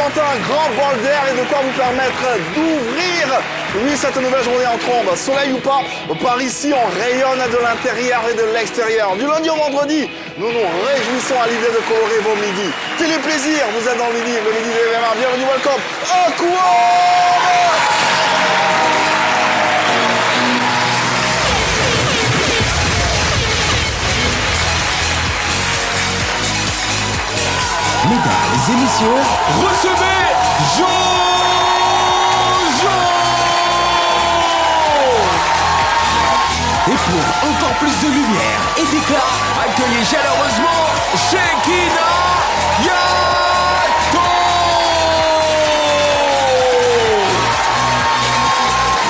représente un grand bol d'air et de quoi vous permettre d'ouvrir, oui, cette nouvelle journée en trombe. Soleil ou pas, par ici, on rayonne de l'intérieur et de l'extérieur. Du lundi au vendredi, nous nous réjouissons à l'idée de colorer vos midis. Téléplaisir, vous êtes dans le midi des MMA. Bienvenue, welcome. Mesdames et messieurs, recevez Jojo! Et pour encore plus de lumière et d'éclat, accueillez chaleureusement Shekinah Yato!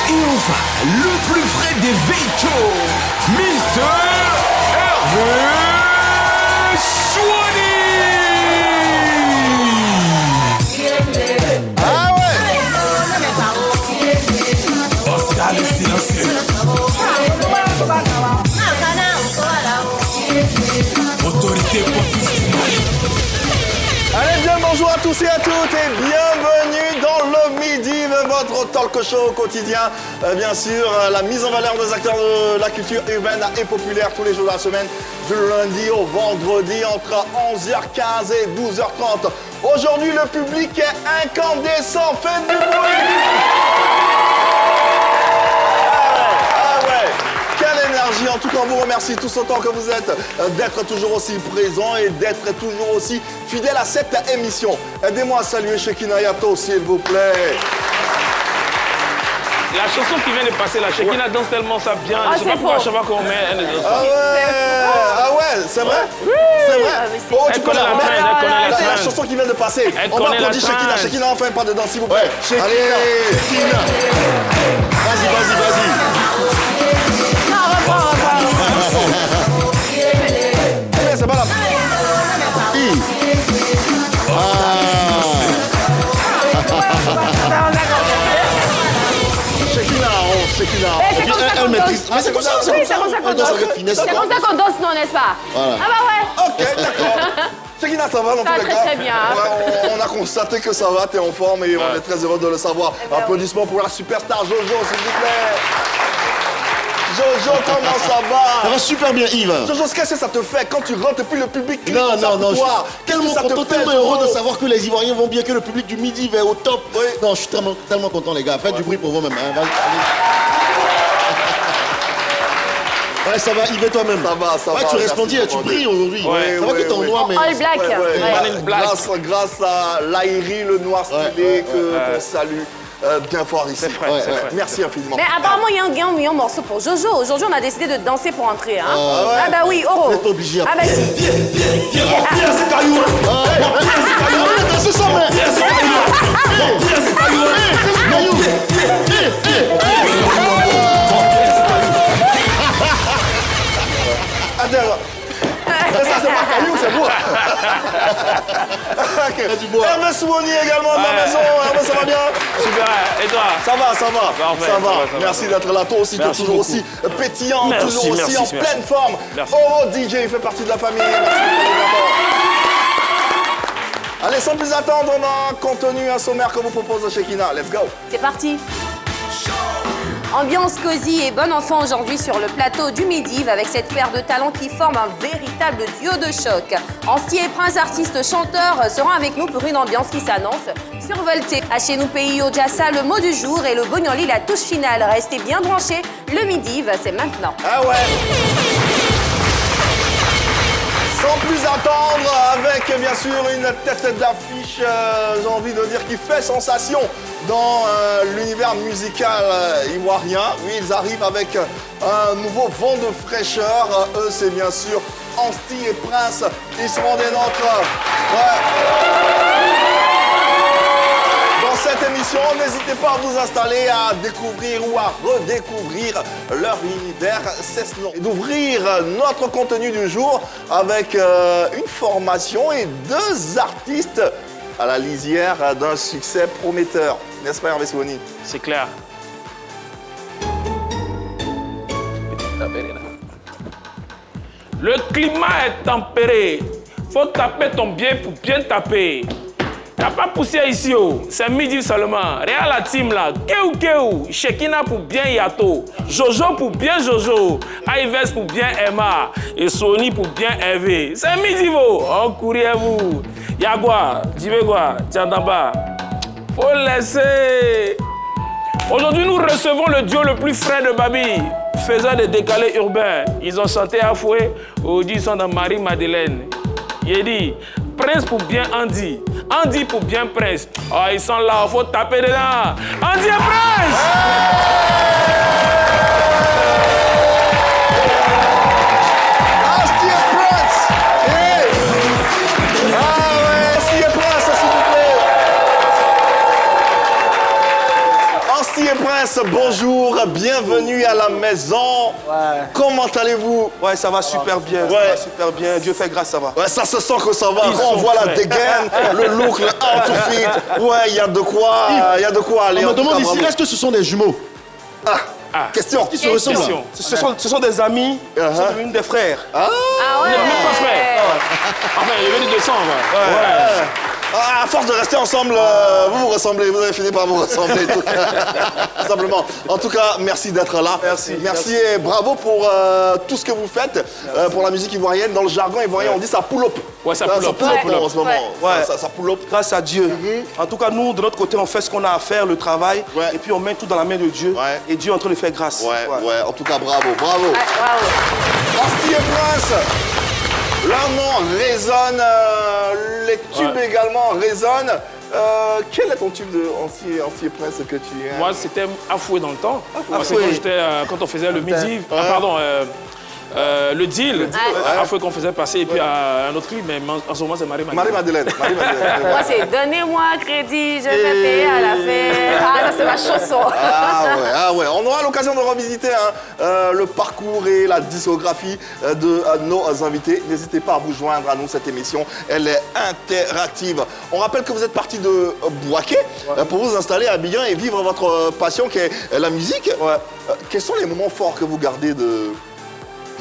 Et enfin, le plus frais des Vechos, Mr. Hervé Swani! Autorité professionnelle. Allez, bien bonjour à tous et à toutes et bienvenue dans le Midi, votre talk show quotidien. Bien sûr, la mise en valeur des acteurs de la culture urbaine et populaire tous les jours de la semaine, du lundi au vendredi entre 11h15 et 12h30. Aujourd'hui, le public est incandescent. Faites du bruit! En tout cas, on vous remercie tous autant que vous êtes d'être toujours aussi présents et d'être toujours aussi fidèles à cette émission. Aidez-moi à saluer Shekinah Yato, s'il vous plaît. La chanson qui vient de passer, la Shekinah danse tellement ça bien. Ah, je sais pas pourquoi à chaque fois qu'on met, elle ne danse pas. Ah ouais, c'est vrai? Oui. C'est vrai? Oh, tu peux la remettre? Elle connaît la La chanson qui vient de passer. On va applaudir Shekinah. Shekinah, enfin pas dedans, s'il vous plaît. Allez, Shekinah. Vas-y. Non, reprends. C'est pas la... Shekinah. C'est comme ça qu'on danse. Mais c'est comme ça. Oui, c'est comme ça qu'on danse. C'est comme ça qu'on danse, non, n'est-ce pas? Voilà. Ah bah ouais. Ok, d'accord. Shekinah, ça va dans tous les cas? Très bien. Ouais, on a constaté que ça va, t'es en forme et on est très heureux de le savoir. Applaudissements pour la superstar Jojo, s'il vous plaît. Jojo, comment ça va? Ça va super bien, Yves. Jojo, qu'est-ce que ça te fait quand tu rentres et puis le public crie Non, comme ça pour toi? je suis tellement heureux de savoir que les Ivoiriens vont bien, que le public du Midi va au top. Oui. Non, je suis tellement content, les gars. Faites du bruit pour vous-même. Hein. Allez. Ouais, ça va, Yves et toi-même. Ça va. Ouais, tu resplendis, tu brilles aujourd'hui. Ouais, ça va que t'es en noir, mais... All black. Grâce à l'Aïri, le noir stylé qu'on salue. Bien fort ici. C'est frais. Merci infiniment. Mais apparemment, il y a un meilleur morceau pour Jojo. Aujourd'hui, on a décidé de danser pour entrer. Hein? Ah bah oui, Vous n'êtes pas obligé. Ah bah si. c'est caillou. C'est ça, mais... c'est caillou. Attends. Ça, c'est pas caillou, c'est beau. Hervé Swani également de la maison. Hervé, ça va bien? Super, et toi? Ça va. Parfait. Merci d'être là. Toi aussi, tu es toujours beaucoup. aussi pétillant, Merci, toujours aussi en pleine forme. Merci. Oh, DJ, il fait partie de la famille. Merci beaucoup. Allez, sans plus attendre, on a un contenu, un sommaire que vous propose Shekinah. Let's go. C'est parti. Ambiance cosy et bon enfant aujourd'hui sur le plateau du Midi avec cette paire de talents qui forment un véritable duo de choc. Ansti et Prince, artistes chanteurs, seront avec nous pour une ambiance qui s'annonce survoltée. À chez nous pays Ojassa, le mot du jour et le Bognoli, la touche finale. Restez bien branchés, le Midi, c'est maintenant. Ah ouais. Sans plus attendre, avec bien sûr une tête d'affiche, j'ai envie de dire, qui fait sensation dans l'univers musical ivoirien. Oui, ils arrivent avec un nouveau vent de fraîcheur. Eux, c'est bien sûr Ansti et Prince. Ils seront des nôtres. Dans cette émission, n'hésitez pas à vous installer, à découvrir ou à redécouvrir leur univers, cesse-non. Et d'ouvrir notre contenu du jour avec une formation et deux artistes à la lisière d'un succès prometteur. N'est-ce pas, Hervé Swani? C'est clair. Le climat est tempéré. Faut taper ton bien pour bien taper. T'as pas poussé ici, oh. C'est midi seulement. Regarde la team là. Keu, Shekina pour bien Yato. Jojo pour bien Jojo. Ives pour bien Emma. Et Sony pour bien Hervé. C'est midi, vous. Oh, courriez-vous. Yagua, Djibegua, Tiandamba. Faut laisser. Aujourd'hui, nous recevons le duo le plus frais de Babi, faisant des décalés urbains. Ils ont chanté à fouet. Aujourd'hui, ils sont dans Marie-Madeleine. Il dit, Prince pour bien Andy. Andy pour bien Prince. Oh, ils sont là, il faut taper dedans. Andy et Prince! Andy et Prince! Hey! Ah ouais, Andy et Prince, s'il vous plaît. Andy et Prince, bonjour, bienvenue à la maison. Ouais. Comment allez-vous? Ouais, ça va super bien, Ouais. ça va super bien. Dieu fait grâce, ça va. Ouais, ça se sent que ça va. Ils Quand on sont voit la frais. dégaine, le look, le outfit. Ouais, il y a de quoi aller. On en me tout demande cas, ici, bravo. est-ce que ce sont des jumeaux? Question. Qui se ressemblent? Question. Ce sont des amis, ce sont devenus des frères. Ah ouais. Même pas frère. Enfin, il y avait du 200, ouais. Ah, à force de rester ensemble, vous vous ressemblez, vous avez fini par vous ressembler. Tout simplement. En tout cas, merci d'être là. Merci et bravo pour tout ce que vous faites pour la musique ivoirienne. Dans le jargon ivoirien, on dit ça pull up. Ouais, ça pull up. En ce moment. Ouais. Ça pull up. Grâce à Dieu. En tout cas, nous, de notre côté, on fait ce qu'on a à faire, le travail, Ouais. et puis on met tout dans la main de Dieu. Ouais. Et Dieu est en train de faire grâce. Ouais. En tout cas, bravo. Ouais, bravo. Andy et Prince, leur nom résonne, les tubes également résonnent. Quel est ton tube de Andy et Prince que tu aimes? Moi, c'était Afoué dans le temps. Moi, c'est Afoué. quand on faisait le midi. Le deal. Afoué qu'on faisait passer, et puis à un autre clip, mais en ce moment, c'est Marie-Madeleine. Moi, c'est donnez-moi crédit, je vais payer à la fin. Ah, ça, c'est ma chanson. Ah ouais. On aura l'occasion de revisiter le parcours et la discographie de nos invités. N'hésitez pas à vous joindre à nous, cette émission. Elle est interactive. On rappelle que vous êtes parti de Bouaké pour vous installer à Abidjan et vivre votre passion qui est la musique. Quels sont les moments forts que vous gardez de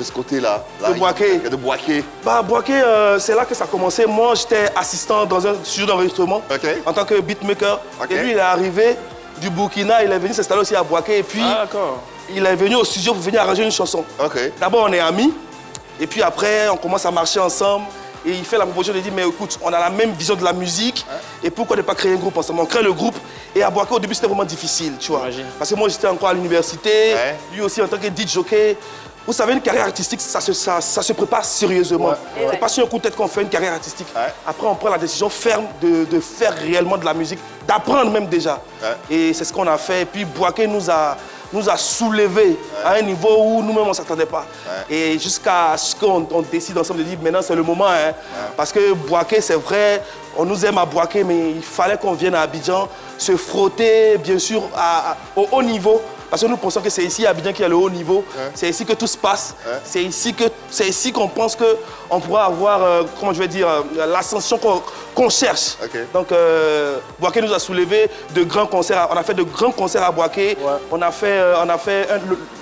ce côté-là? De Bouaké. De Bouaké. Bah, Bouaké, c'est là que ça a commencé. Moi, j'étais assistant dans un studio d'enregistrement en tant que beatmaker. Ok. Et lui, il est arrivé du Burkina, il est venu s'installer aussi à Bouaké. Et puis, Ah, d'accord. il est venu au studio pour venir arranger une chanson. Ok. D'abord, on est amis. Et puis après, on commence à marcher ensemble. Et il fait la proposition de dire, mais écoute, on a la même vision de la musique. Et pourquoi ne pas créer un groupe ensemble? On crée le groupe. Et à Bouaké, au début, c'était vraiment difficile, tu vois. J'imagine. Parce que moi, j'étais encore à l'université. Ouais. Lui aussi, en tant que DJ jockey. Vous savez, une carrière artistique, ça se prépare sérieusement. C'est pas sur un coup de tête qu'on fait une carrière artistique. Ouais. Après, on prend la décision ferme de faire réellement de la musique, d'apprendre même déjà. Et c'est ce qu'on a fait. Et puis, Bouaké nous a soulevés à un niveau où nous-mêmes, on ne s'attendait pas. Et jusqu'à ce qu'on décide ensemble de dire, maintenant, c'est le moment. Hein. Parce que Bouaké, c'est vrai, on nous aime à Bouaké, mais il fallait qu'on vienne à Abidjan se frotter, bien sûr, au haut niveau. Parce que nous pensons que c'est ici à Abidjan qu'il y a le haut niveau. C'est ici que tout se passe. C'est ici qu'on pense qu'on pourra avoir, comment je vais dire, l'ascension qu'on cherche. Donc, Bouaké nous a soulevé de grands concerts. On a fait de grands concerts à Bouaké. On a fait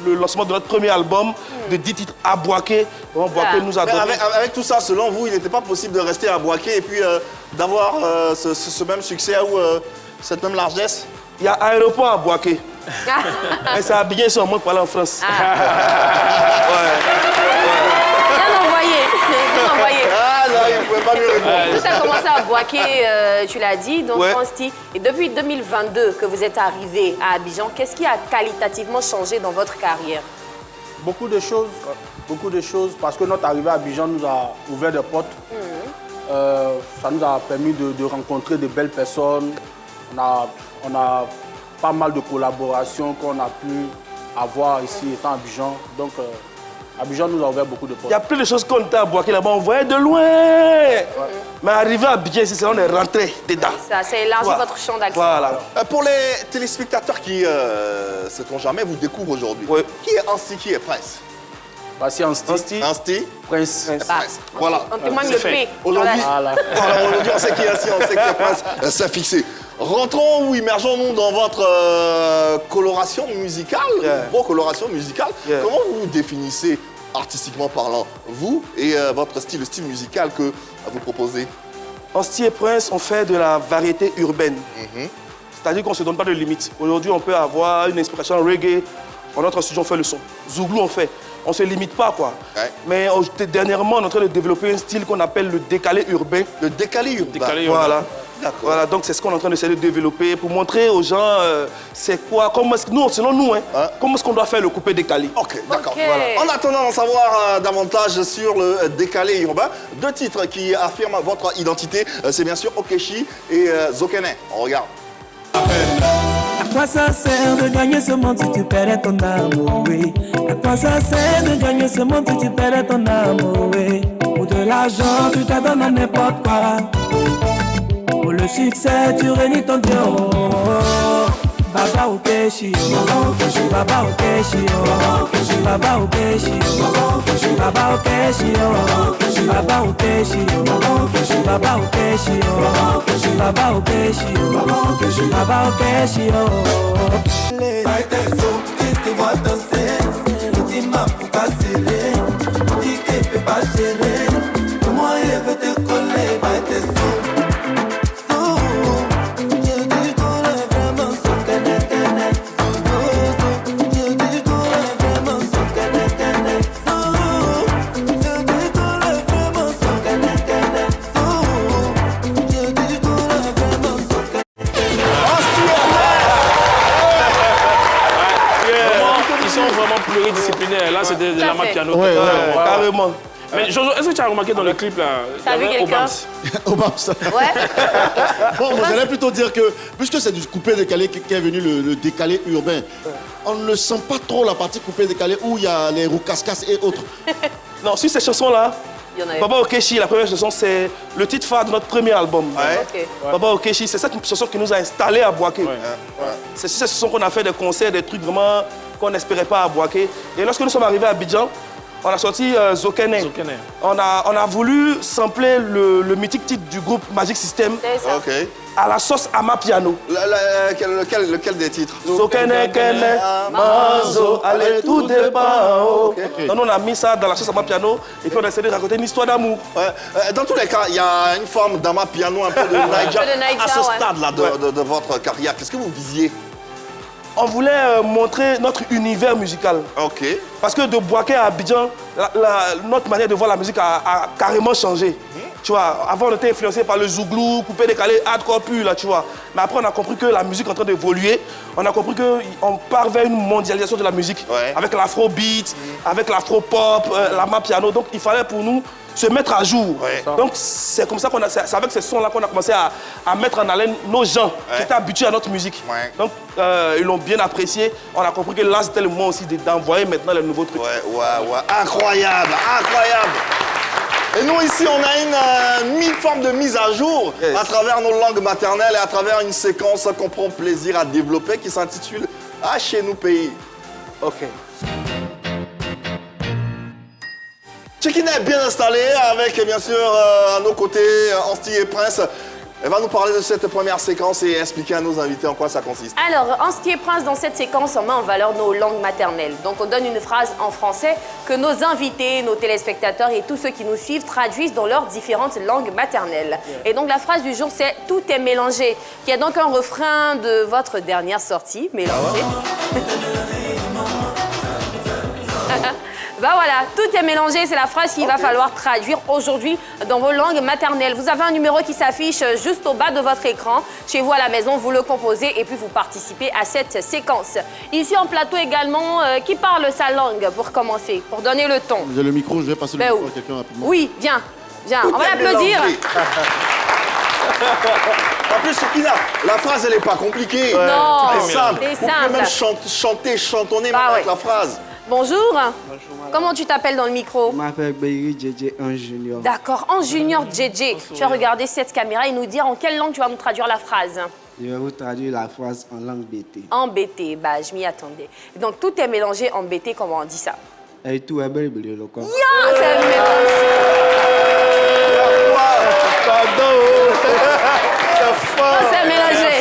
le lancement de notre premier album de 10 titres à Bouaké. Bon, Bouaké nous a Mais donné... avec tout ça, selon vous, il n'était pas possible de rester à Bouaké et puis d'avoir ce même succès ou cette même largesse? Il y a aéroport à Bouaké. Mais c'est à Abidjan, ils sont en mode pour aller en France. Bien envoyé. Bien envoyé. Ah non, il ne pouvait pas mieux répondre. Tout a commencé à Bouaké, tu l'as dit, donc Ouais. Andy. Et depuis 2022 que vous êtes arrivé à Abidjan, qu'est-ce qui a qualitativement changé dans votre carrière? Beaucoup de choses, parce que notre arrivée à Abidjan nous a ouvert des portes. Ça nous a permis de rencontrer de belles personnes. On a pas mal de collaborations qu'on a pu avoir ici étant à Abidjan. Donc, Abidjan nous a ouvert beaucoup de portes. Il y a plein de choses qu'on était à Bouaké là-bas, on voyait de loin. Mais arrivé à Abidjan ici, c'est là on est rentré dedans. Ça a élargi Voilà. votre champ d'action. Voilà. Pour les téléspectateurs qui, sait-on jamais, vous découvrent aujourd'hui, Ouais. qui est Andy, qui est Prince? Voici un style. Andy, Prince. Prince. Voilà. On témoigne le C'est fait. P. Aujourd'hui, Voilà. voilà, aujourd'hui, on sait qui est Andy, on sait qui est Prince. C'est fixé. Rentrons ou immergeons-nous dans votre coloration musicale, vos colorations musicales. Comment vous vous définissez artistiquement parlant, vous et votre style, le style musical que vous proposez? Ansti et Prince, on fait de la variété urbaine. C'est-à-dire qu'on ne se donne pas de limites. Aujourd'hui, on peut avoir une inspiration reggae. Dans notre studio, on fait le son. Zouglou, on fait. On ne se limite pas, quoi. Ouais. Mais dernièrement, on est en train de développer un style qu'on appelle le décalé urbain. Le décalé urbain. Décalé urbain. Voilà. Voilà, donc c'est ce qu'on est en train d'essayer de développer pour montrer aux gens c'est quoi, comment est-ce que nous, selon nous, comment est-ce qu'on doit faire le coupé décalé. Ok, d'accord. Ok. Voilà. En attendant d'en savoir davantage sur le décalé urbain, deux titres qui affirment votre identité, c'est bien sûr Okeshi et Zokene. On regarde. À quoi ça sert de gagner ce monde si tu perds ton amour, oui? À quoi ça sert de gagner ce monde si tu perds ton amour, oui? Pour de l'argent, tu te donnes à n'importe quoi. Pour le succès, tu réunis ton Dieu. Oh, oh, oh. Baba Okeshi, oh. Baba Okeshi, oh. Baba Okeshi, oh. Baba Okeshi, oh. Baba Okeshi, oh. Baba Okeshi, oh. Baba Okeshi, oh. Baba Okeshi, oh. Vai ter som que te voit danser. Dis-moi pour passer. Dis que peut pas gérer. Comment il veut te coller. Vai ter som. Pluridisciplinaire. Là, c'était de la piano. Ouais, Carrément. Mais Jojo, est-ce que tu as remarqué dans le clip là? T'as vu quelqu'un? Obama, ça. Ouais. Bon, moi, j'allais plutôt dire que, puisque c'est du coupé décalé qui est venu, le décalé urbain, on ne sent pas trop la partie coupé décalé où il y a les roues casse-casse et autres. Non, sur ces chansons-là, Il y en avait Baba Okeshi, la première chanson, c'est le titre phare de notre premier album. Ouais. Ok. Baba Okeshi, c'est cette chanson qui nous a installés à Boaké. C'est sur cette chanson qu'on a fait des concerts, des trucs vraiment qu'on n'espérait pas à Boaké. Et lorsque nous sommes arrivés à Abidjan, on a sorti Zokene. Zokene. On a voulu sampler le mythique titre du groupe Magic System C'est ça. Ok. à la sauce Amapiano. Lequel des titres? Zokene, Kene, Manzo, allez, tout dépend. Donc on a mis ça dans la sauce Amapiano et puis on a essayé de raconter une histoire d'amour. Ouais. Dans tous les cas, il y a une forme d'ama piano, un peu de Naija. Un peu de Naija, À ce ouais. stade-là de votre carrière, qu'est-ce que vous visiez? On voulait montrer notre univers musical. Ok. Parce que de Boaké à Abidjan, notre manière de voir la musique a carrément changé. Tu vois, avant on était influencé par le zouglou, coupé décalé, hardcore pur, là, tu vois. Mais après on a compris que la musique est en train d'évoluer. On a compris qu'on part vers une mondialisation de la musique. Ouais. Avec l'afrobeat, avec l'afropop, l'amapiano. Donc il fallait pour nous se mettre à jour. Ouais. Donc c'est comme ça qu'on a, c'est avec ces sons-là qu'on a commencé à mettre en haleine nos gens qui étaient habitués à notre musique. Ouais. Donc ils l'ont bien apprécié. On a compris que là c'était le moment aussi d'envoyer maintenant les nouveaux trucs. Ouais. Incroyable, incroyable. Et nous, ici, on a une forme de mise à jour à travers nos langues maternelles et à travers une séquence qu'on prend plaisir à développer qui s'intitule « Ah, chez nous, pays ». Ok. Chekina est bien installé avec, bien sûr, à nos côtés, Ansti et Prince. Elle va nous parler de cette première séquence et expliquer à nos invités en quoi ça consiste. Alors, Ansti et Prince, dans cette séquence, on met en valeur nos langues maternelles. Donc, on donne une phrase en français que nos invités, nos téléspectateurs et tous ceux qui nous suivent traduisent dans leurs différentes langues maternelles. Et donc, la phrase du jour, c'est « Tout est mélangé », qui est donc un refrain de votre dernière sortie, Mélangé. Ben voilà, tout est mélangé, c'est la phrase qu'il va falloir traduire aujourd'hui dans vos langues maternelles. Vous avez un numéro qui s'affiche juste au bas de votre écran. Chez vous à la maison, vous le composez et puis vous participez à cette séquence. Ici en plateau également, qui parle sa langue pour commencer, pour donner le ton? J'ai le micro, je vais passer le Ben micro où? à quelqu'un rapidement. Oui, viens, Tout on va est l'applaudir. mélangé. En plus, Chekina, la phrase, elle n'est pas compliquée. Non, C'est simple. c'est Vous pouvez simple. même chanter, chantonner Ah même ouais. avec la phrase. Bonjour. Comment tu t'appelles dans le micro? Je m'appelle Beiri JJ Ange Junior. D'accord, en junior JJ. Tu vas regarder cette caméra et nous dire en quelle langue tu vas nous traduire la phrase. Je vais vous traduire la phrase en langue BT. En BT, bah je m'y attendais. Donc tout est mélangé en BT, comment on dit ça? Et tout est bel et le corps. Ah, c'est mélangé. Oh, c'est mélangé.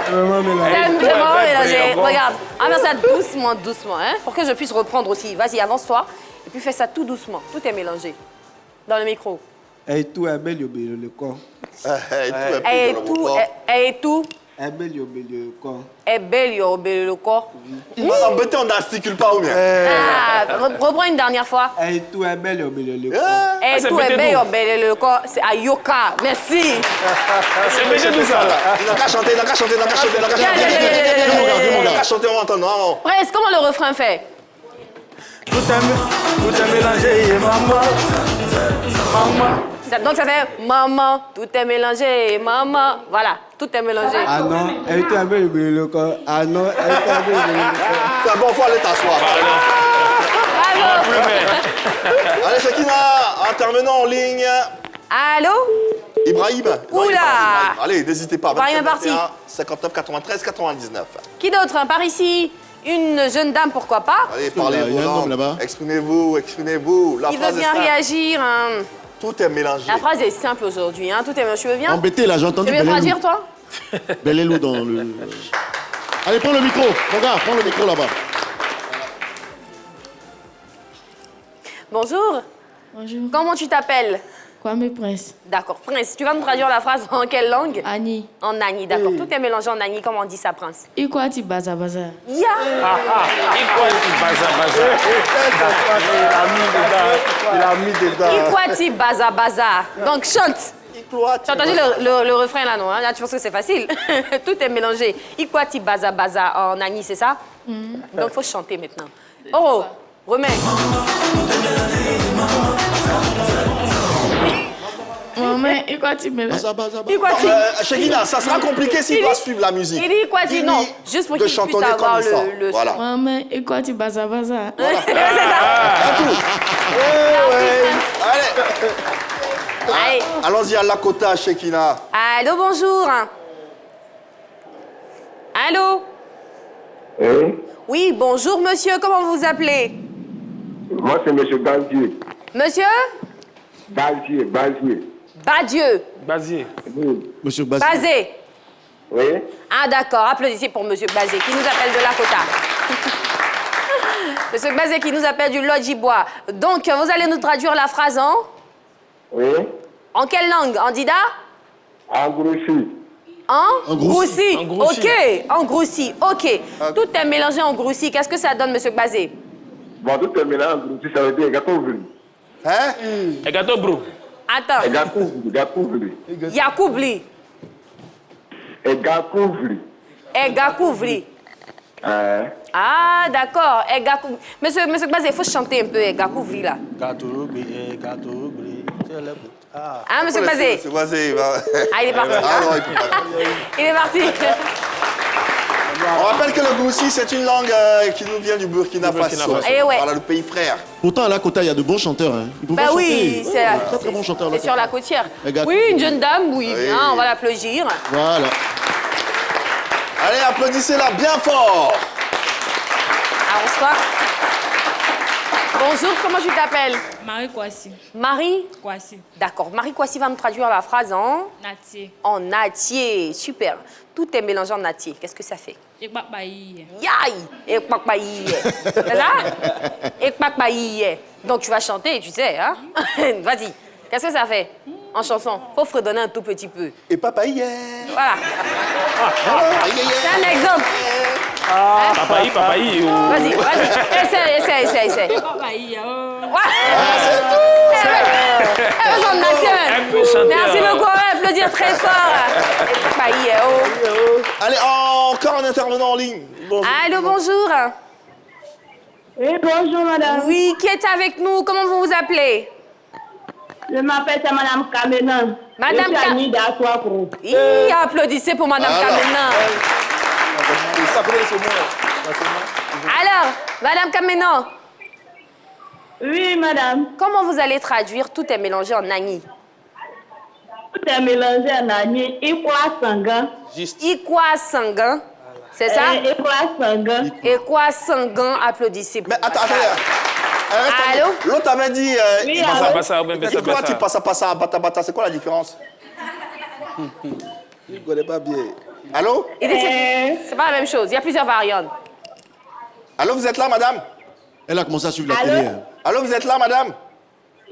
Vraiment mélangé. C'est vraiment mélangé. bon. Regarde, on va faire ça doucement, doucement, hein, pour que je puisse reprendre aussi. Vas-y, avance-toi. Et puis fais ça tout doucement. Tout est mélangé. Dans le micro. Et tout est bel le corps. Et tout. Est bel le corps. Est belle le corps. Embêté, on n'articule pas ou bien. Reprends une dernière fois. Et tout est bel le corps. Et tout est belle le corps. C'est Ayoka. Merci. C'est méchant tout ça. Il n'a qu'à chanter, il n'a qu'à chanter. Il n'a qu'à chanter, on va entendre. Prince, comment le refrain fait? Tout est mélangé, maman. Donc ça fait maman, tout est mélangé, maman. Voilà, tout est mélangé. Ah non, et tout est bel le corps. Ah non, et tout est bel le corps. C'est bon, faut aller t'asseoir. Bravo. Allez, Shekina, intervenant en ligne. Allô? Ibrahim. Oula. Allez, n'hésitez pas. Ibrahim est parti. 59 93 99. Qui d'autre hein? Par ici? Une jeune dame, pourquoi pas? Allez, parlez Il y a un homme vos là-bas. langues. Exprimez-vous. La Il veut phrase est bien simple. réagir. Hein. Tout est mélangé. La phrase est simple aujourd'hui. Hein. Tout est mélangé. Tu veux bien? Embêté là, j'ai entendu Tu veux Belelou. traduire, toi? Belelou dans le... Allez, prends le micro. Regarde, prends le micro là-bas. Bonjour. Bonjour. Comment tu t'appelles? Kwame Prince. D'accord. Prince, tu vas nous traduire la phrase en quelle langue? Annie. En Agni, d'accord. Tout est mélangé en Agni. Comment on dit ça, Prince? Ikwati baza baza. Ya! Il a mis dedans. Ikwati baza baza. Donc chante. Tu as entendu le refrain là, non? Là, tu penses que c'est facile? Tout est mélangé. Ikwati baza baza en Agni, c'est ça? Donc il faut chanter maintenant. Oh, remets. Maman, Ikwati mélange. Ikwati. Shekina, ça sera compliqué s'il doit suivre la musique. Il dit Ikwati, non. Juste pour qu'il puisse avoir le... Voilà. Maman, Ikwati baza baza. C'est ça. Allez. Allez. Allons-y à Lakota, Shekina. Allô, bonjour. Allô? Oui, bonjour, monsieur. Comment vous vous appelez? Moi, c'est M. Gazier. Monsieur? Gazier. Badieu. Basier. Monsieur Bassi. Bazé. Oui. Ah, d'accord. Applaudissez pour monsieur Bazé, qui nous appelle de Lakota. Monsieur Bazé, qui nous appelle du Lodjibois. Donc, vous allez nous traduire la phrase en... Oui. En quelle langue? En Dida? En Groussi. En Groussi. En Groussi. OK. En Groussi. OK. Tout est mélangé en Groussi. Qu'est-ce que ça donne, monsieur Bazé? Bon, tout est mélangé en Groussi, ça veut dire Gakouvri. Hein? Et gâteau brou. Attends. Gakouvri. Yakoubli. Et Gakouvri. Egakouvri. Ah, d'accord. Monsieur Bazé, il faut chanter un peu Egakouvri, là. Gâteau, blé. Hein, monsieur Bazé? C'est Bazé, il va... Ah, il est parti. Ah non, il peut pas. Il est parti. On rappelle que le Goussi, c'est une langue qui nous vient du Burkina Faso. Eh ouais. Voilà, le pays frère. Pourtant, à Lakota, il y a de bons chanteurs. Hein. Ils peuvent Bah chanter. oui, c'est Très bons chanteurs. c'est sur la côtière. Regarde. Oui, une jeune dame, oui, Oui. bien, on va l'applaudir. Voilà. Allez, applaudissez-la bien fort. Avance-toi. Bonjour, comment tu t'appelles? Marie Kwasi. Marie? Kwasi. D'accord, Marie Kwasi va me traduire la phrase en... Natie. En natier. Super. Tout est mélangé en natier. Qu'est-ce que ça fait? Ikbabayi. Yaï! Ekpakpaïe. C'est ça? Ekpakpaïe. Donc tu vas chanter, tu sais, hein? Vas-y. Qu'est-ce que ça fait en chanson? Faut fredonner un tout petit peu. Et papa hier. Voilà. C'est un exemple. Papayi. Vas-y. Essaye. Ikbabayi. Elle peut chanter. Merci beaucoup, on va applaudir très fort. Allez, encore un intervenant en ligne. Bonjour. Allô, bonjour. Oui, bonjour madame. Oui, qui est avec nous? Comment vous vous appelez? Je m'appelle Madame Kamena. Madame Je suis amie d'Assoakro. Applaudissez pour Madame Alors. Kamena. Alors, Madame Kamena, Oui, madame. comment vous allez traduire tout est mélangé en Nani? Tout est mélangé en année. Ikwa Sangan. Ikwa Sangan, c'est ça? Ikwa Sangan. Ikwa Sangan, applaudissez. Mais attends. Allô? L'autre avait dit... Oui, Passa, allô? passa, bien, C'est quoi tu passa. passa, bata, c'est quoi la différence? Je ne connais pas bien. Allô? C'est pas la même chose, il y a plusieurs variantes. Allô, vous êtes là, madame? Elle a commencé à suivre la Allô? télé. Hein. Allô, vous êtes là, madame?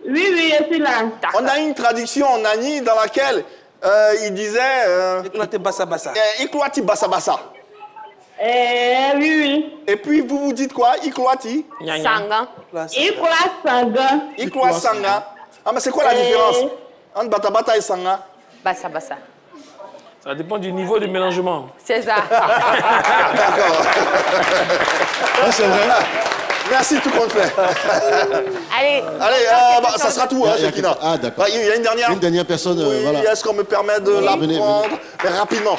Oui, oui, je suis là. On a une traduction en Nani dans laquelle il disait... Iklati bassa bassa. Iklati bassa bassa. Oui, oui. Et puis vous vous dites quoi? Iklati? Sanga. Ikwa Sanga. Ikwa Sanga. Ah, mais c'est quoi la différence entre Bata Bata et Sanga? Bassa bassa. Ça dépend du niveau de mélangement. C'est ça. D'accord. c'est vrai. Merci, tout compte fait. Allez, ça sera tout, hein, Shekina. Ah, d'accord. Il y a une dernière. Une dernière personne, Oui, voilà. est-ce qu'on me permet de la Venez, prendre? Mais rapidement.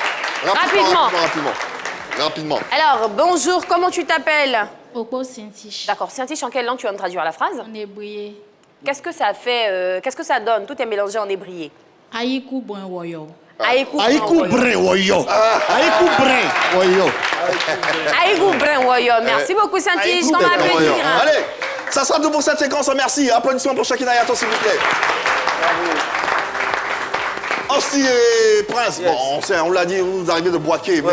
Rapidement. Alors, bonjour, comment tu t'appelles? Popo Sintich. D'accord, Scientifique, en quelle langue tu vas me traduire la phrase? On est brillé. Qu'est-ce que ça fait, qu'est-ce que ça donne? Tout est mélangé en ébrié. Aïkou bon woyo. Aïkou Brin Woyo. Aïkou Brin Woyo. Aïkou Brin Woyo. Merci beaucoup, Scientifique. On va applaudir. Allez, ça sera tout pour cette séquence. Merci. Applaudissements pour Shekina Yato, s'il vous plaît. Anstey et Prince, bon, on l'a dit, vous arrivez de Boaké, mais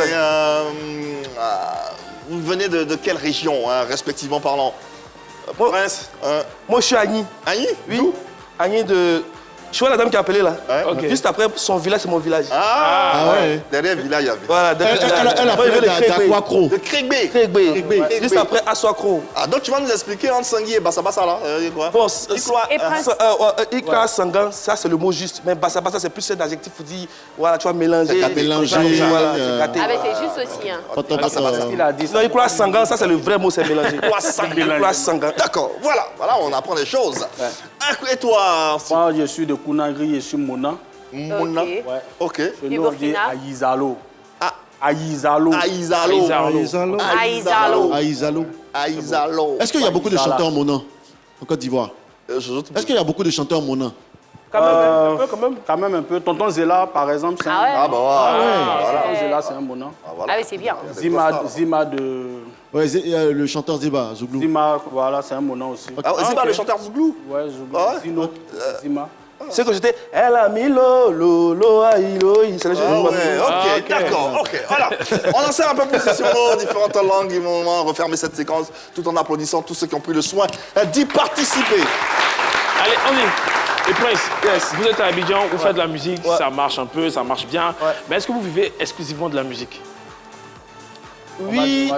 vous venez de quelle région, hein, respectivement parlant? Prince? Moi, je suis Agni. Agni? Oui. Agni de... Je vois la dame qui a appelé là. Okay. Juste après, son village, c'est mon village. Ouais. Derrière le village, il y avait. Voilà, Elle a appelé d'Aquacro. De Crégbé. Juste après, Assoakro. Ah, donc tu vas nous expliquer entre Sangui et Bassa Bassa là, quoi? Bon, Et Prince? Ikra Sangan, ça c'est le mot juste. Mais Bassa Bassa, c'est plus un adjectif pour dire, voilà, tu vas mélanger. C'est gâté, mélanger, Voilà, c'est gâté. Ah ben c'est juste aussi. Hein. Il a dit. Non, Ikra Sangan, ça c'est le vrai mot, c'est mélanger. Ikra Sangan. D'accord, voilà, on apprend des choses. Et toi? Moi, je suis de Kunagri, je suis Mona. Mona. Ok. Ouais. Ok. Chez nous, on dit Burkina. Aïzalo. Ah. Aïzalo. Est-ce qu'il y a beaucoup de chanteurs Mona en Côte d'Ivoire? Est-ce qu'il y a beaucoup de chanteurs Mona? Quand même un peu. Tonton Zela, par exemple, c'est Ah ouais? Tonton Zela, c'est un Mona. Ah oui, c'est bien. Zima de... Ouais, le chanteur Ziba, Zouglou. Zima, voilà, c'est un Mona aussi. Ziba, le chanteur Zouglou? Ouais, Zouglou. Zino, Zima. C'est que j'étais, elle a mis lo, aïlo, c'est le jeu. Ok, d'accord, ok. Voilà. On en sait un peu plus sur nos différentes langues. Ils vont refermer cette séquence tout en applaudissant tous ceux qui ont pris le soin d'y participer. Allez, on y. Et Prince, vous êtes à Abidjan, vous faites de la musique, ça marche un peu, ça marche bien. Mais est-ce que vous vivez exclusivement de la musique? Oui.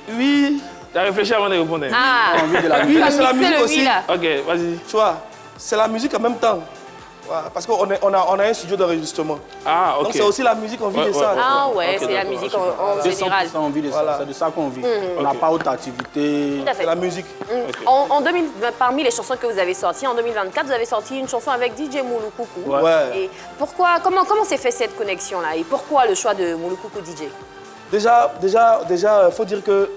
Tu as réfléchi avant de répondre? Ah, Oui, c'est la musique aussi. là. Ok, vas-y. Tu vois, c'est la musique en même temps. Voilà, parce qu'on a un studio d'enregistrement. Ah, ok. Donc c'est aussi la musique, on vit de ça. Ah ouais, Ok, c'est la d'accord, musique super. en général. On vit de ça, c'est de ça qu'on vit. On n'a pas autre activité. Tout à fait. C'est la musique. En 2020, parmi les chansons que vous avez sorties, en 2024, vous avez sorti une chanson avec DJ Moulou-Coucou. Ouais. Et pourquoi, comment s'est fait cette connexion-là? Et pourquoi le choix de Moulou-Coucou DJ? Déjà, faut dire que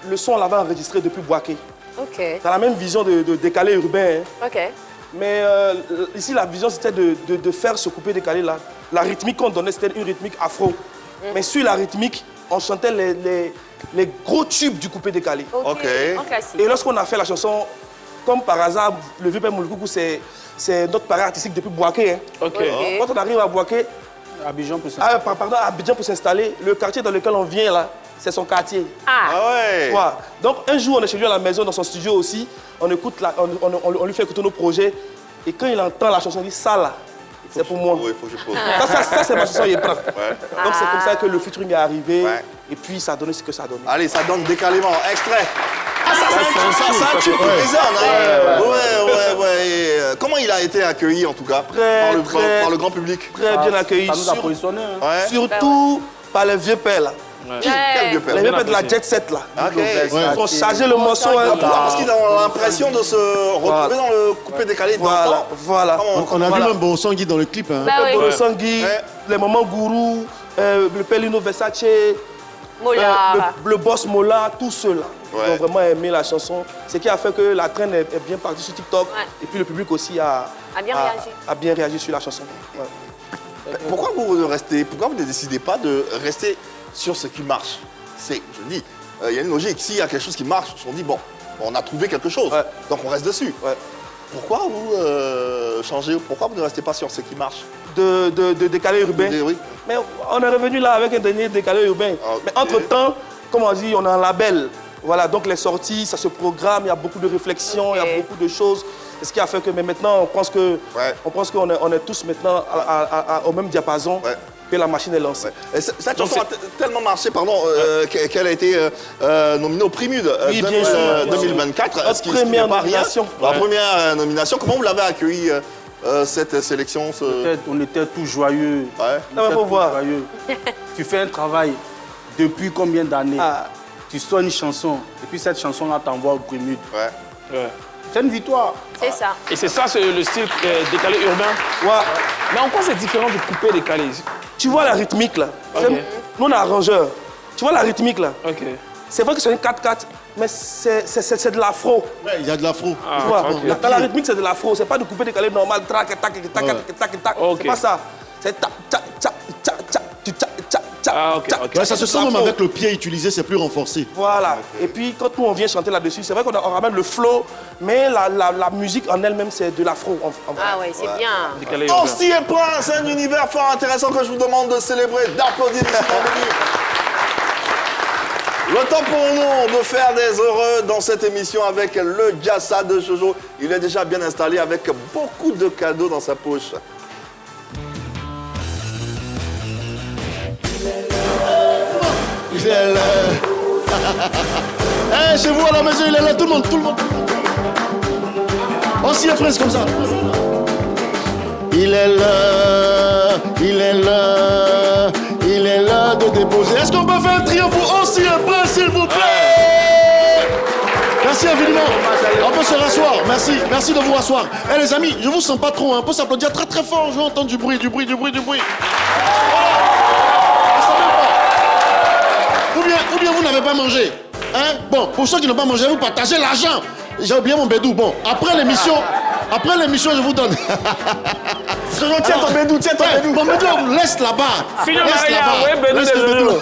le son, on l'avait enregistré depuis Boaké. Ok. T'as la même vision de décalé urbain. Hein. Ok. Mais ici, la vision, c'était de faire ce coupé décalé là. La rythmique qu'on donnait, c'était une rythmique afro. Mais sur la rythmique, on chantait les gros tubes du coupé décalé. Ok. En classique. Et lorsqu'on a fait la chanson, comme par hasard, le vieux père Moulou-Coucou, c'est notre parrain artistique depuis Boaké. Hein. Ok. Quand on arrive à Boaké, Abidjan pour ça. Abidjan pour s'installer, le quartier dans lequel on vient là, c'est son quartier. Ah. Ouais. Voilà. Donc un jour, on est chez lui à la maison, dans son studio aussi, on écoute, on lui fait écouter nos projets, et quand il entend la chanson, il dit ça là, c'est pour moi. Oui, il faut que je pose. Ça c'est ma chanson, il est prêt. Ouais. Donc c'est comme ça que le featuring est arrivé, Ouais. et puis ça a donné ce que ça a donné. Allez, ça donne décalément. Extrait. Ah, ça, c'est un tube pour les hommes, hein. Ouais. Et, comment il a été accueilli, en tout cas, par le grand public? Très bien accueilli. Ça nous a positionné. Hein. Ouais. Surtout par les vieux pères là. Quel vieux père? Les vieux pères de la jet set là. Ok. Ils ont chargé le morceau. Hein. Pourquoi? Parce qu'ils ont l'impression de se retrouver dans le coupé décalé d'antan. Voilà. On a vu même Bonsangui dans le clip. Hein. Bah oui. Bolo Sangui, les moments gourou, le Pelino Versace, Mola. le boss Mola, tous ceux-là. Ouais. Ils ont vraiment aimé la chanson. Ce qui a fait que la traîne est bien partie sur TikTok. Ouais. Et puis le public aussi a bien réagi sur la chanson. Ouais. Pourquoi vous ne décidez pas de rester sur ce qui marche? Je dis, il y a une logique. S'il y a quelque chose qui marche, on dit, bon, on a trouvé quelque chose, donc on reste dessus. Ouais. Pourquoi vous changez? Pourquoi vous ne restez pas sur ce qui marche? De décalé urbain. Oui. Mais on est revenu là avec un dernier décalé urbain. Okay. Mais entre-temps, comme on dit, on a un label. Voilà, donc les sorties, ça se programme, il y a beaucoup de réflexions, il y a beaucoup de choses. C'est ce qui a fait que mais maintenant, on pense qu'on est tous maintenant au même diapason. Que la machine est lancée. Et cette chanson a tellement marché, qu'elle a été nominée au Prix Mud 2024. Première nomination. La première nomination. Comment vous l'avez accueilli cette sélection On était tous joyeux. Non, mais faut voir. Tu fais un travail depuis combien d'années? Tu sors une chanson et puis cette chanson-là t'envoie au Prix Mud. C'est une victoire. C'est ça. Et c'est ça, le style décalé urbain. Ouais. Mais en quoi c'est différent du coupé décalé? Tu vois la rythmique là. Nous on est arrangeur. Tu vois la rythmique là. C'est vrai que c'est une 4-4, mais c'est de l'afro. Il y a de l'afro. Tu vois, dans la rythmique c'est de l'afro. C'est pas du coupé décalé normal. Tac, tac, tac, tac, tac, tac. C'est pas ça. C'est tac, tac, tac, tac, tac, tac, tac. Ça se sent même avec le pied utilisé, c'est plus renforcé. Voilà. Et puis quand nous on vient chanter là-dessus, c'est vrai qu'on ramène le flow, mais la musique en elle-même c'est de l'afro. Ah ouais, c'est bien. Ansti et Prince, un univers fort intéressant que je vous demande de célébrer, d'applaudir. Le temps pour nous de faire des heureux dans cette émission avec le Jassa de Jojo. Il est déjà bien installé avec beaucoup de cadeaux dans sa poche. Il est là. Hey, chez vous à la maison, il est là, tout le monde. Ancien prince comme ça. Il est là, il est là, il est là de déposer. Est-ce qu'on peut faire un triomphe pour Ancien prince, s'il vous plaît? Merci infiniment. On peut se rasseoir. Merci de vous rasseoir. Eh les amis, je vous sens pas trop. On peut s'applaudir très très fort. Je veux entendre du bruit. Ou bien vous n'avez pas mangé. Hein? Bon, pour ceux qui n'ont pas mangé, vous partagez l'argent. J'ai oublié mon bédou. Bon, après l'émission, je vous donne. Tiens ton bédou. Mon bédou, laisse là-bas. Laisse le bédou.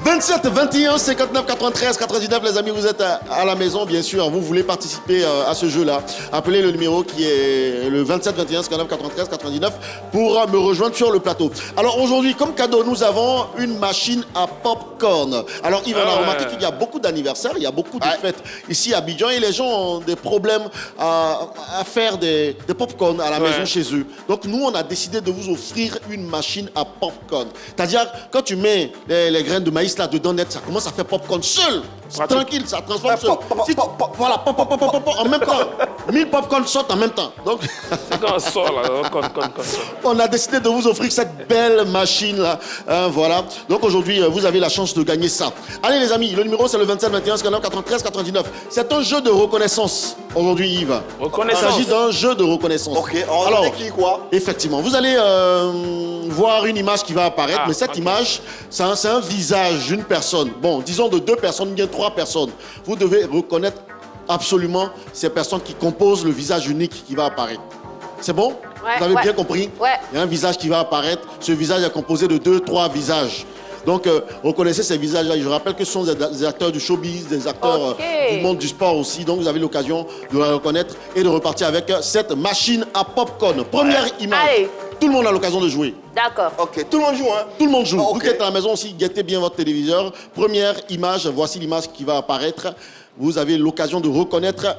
27, 21, 59, 93, 99, les amis, vous êtes à la maison, bien sûr. Vous voulez participer à ce jeu-là. Appelez le numéro qui est le 27, 21, 59, 93, 99 pour me rejoindre sur le plateau. Alors aujourd'hui, comme cadeau, nous avons une machine à popcorn. Alors Yves, on a remarqué qu'il y a beaucoup d'anniversaires, il y a beaucoup de fêtes ici à Abidjan et les gens ont des problèmes à faire des popcorn à la maison chez eux. Donc nous, on a décidé de vous offrir une machine à popcorn. C'est-à-dire, quand tu mets les graines de maïs là-dedans net, ça commence à faire popcorn seul. Tranquille, ça transforme seul. Voilà, en même temps. 1000 popcorn sortent en même temps. Donc, c'est quand on sort là, on a décidé de vous offrir cette belle machine là. Voilà. Donc aujourd'hui, vous avez la chance de gagner ça. Allez les amis, le numéro c'est le 27 21 59 93 99. C'est un jeu de reconnaissance aujourd'hui, Yves. Reconnaissance. Il s'agit d'un jeu de reconnaissance. Ok, alors qui quoi? Effectivement, vous allez voir une image qui va apparaître, mais cette image, c'est un visage d'une personne. Bon, disons de 2 personnes, bien 3 personnes. Vous devez reconnaître absolument ces personnes qui composent le visage unique qui va apparaître. C'est bon? Vous avez bien compris? Il y a un visage qui va apparaître. Ce visage est composé de 2, 3 visages. Donc, reconnaissez ces visages-là. Je rappelle que ce sont des acteurs du showbiz, des acteurs du monde du sport aussi. Donc, vous avez l'occasion de la reconnaître et de repartir avec cette machine à popcorn. Première image. Allez. Tout le monde a l'occasion de jouer. D'accord. Ok, tout le monde joue, hein? Tout le monde joue. Vous qui êtes à la maison aussi, guettez bien votre téléviseur. Première image, voici l'image qui va apparaître. Vous avez l'occasion de reconnaître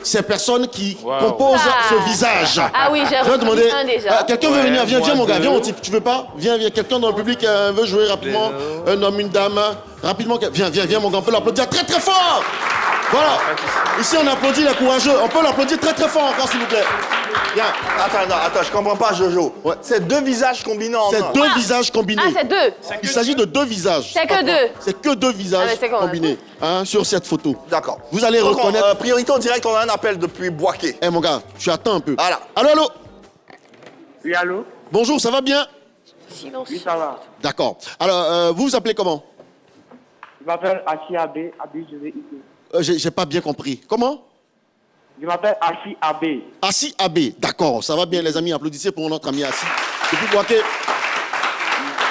ces personnes qui composent ce visage. Ah oui, j'ai reconnu un déjà. Quelqu'un veut venir, viens mon gars, viens mon type, tu veux pas? Viens, quelqu'un dans le public veut jouer rapidement. Un homme, une dame, rapidement. Viens mon gars, on peut l'applaudir très très fort. Voilà. Ici on applaudit les courageux, on peut l'applaudir très très fort encore s'il vous plaît. Viens. Attends, je comprends pas Jojo. C'est 2 visages combinés en un. C'est 2 visages combinés. Ah, c'est 2. Il s'agit de 2 visages. C'est que 2. C'est que 2 visages combinés sur cette photo. D'accord. Vous allez reconnaître. Priorité au direct, on a un appel depuis Boaké. Eh mon gars, tu attends un peu. Voilà. Allô? Oui, allô? Bonjour, ça va bien? Silence. Oui, ça va. D'accord. Alors, vous vous appelez comment? Je m'appelle Achi Abbé, je vais ici. J'ai pas bien compris. Comment? Je m'appelle Achi Abbé. Achi Abbé, d'accord. Ça va bien les amis, applaudissez pour notre ami Assis. Depuis Boaké.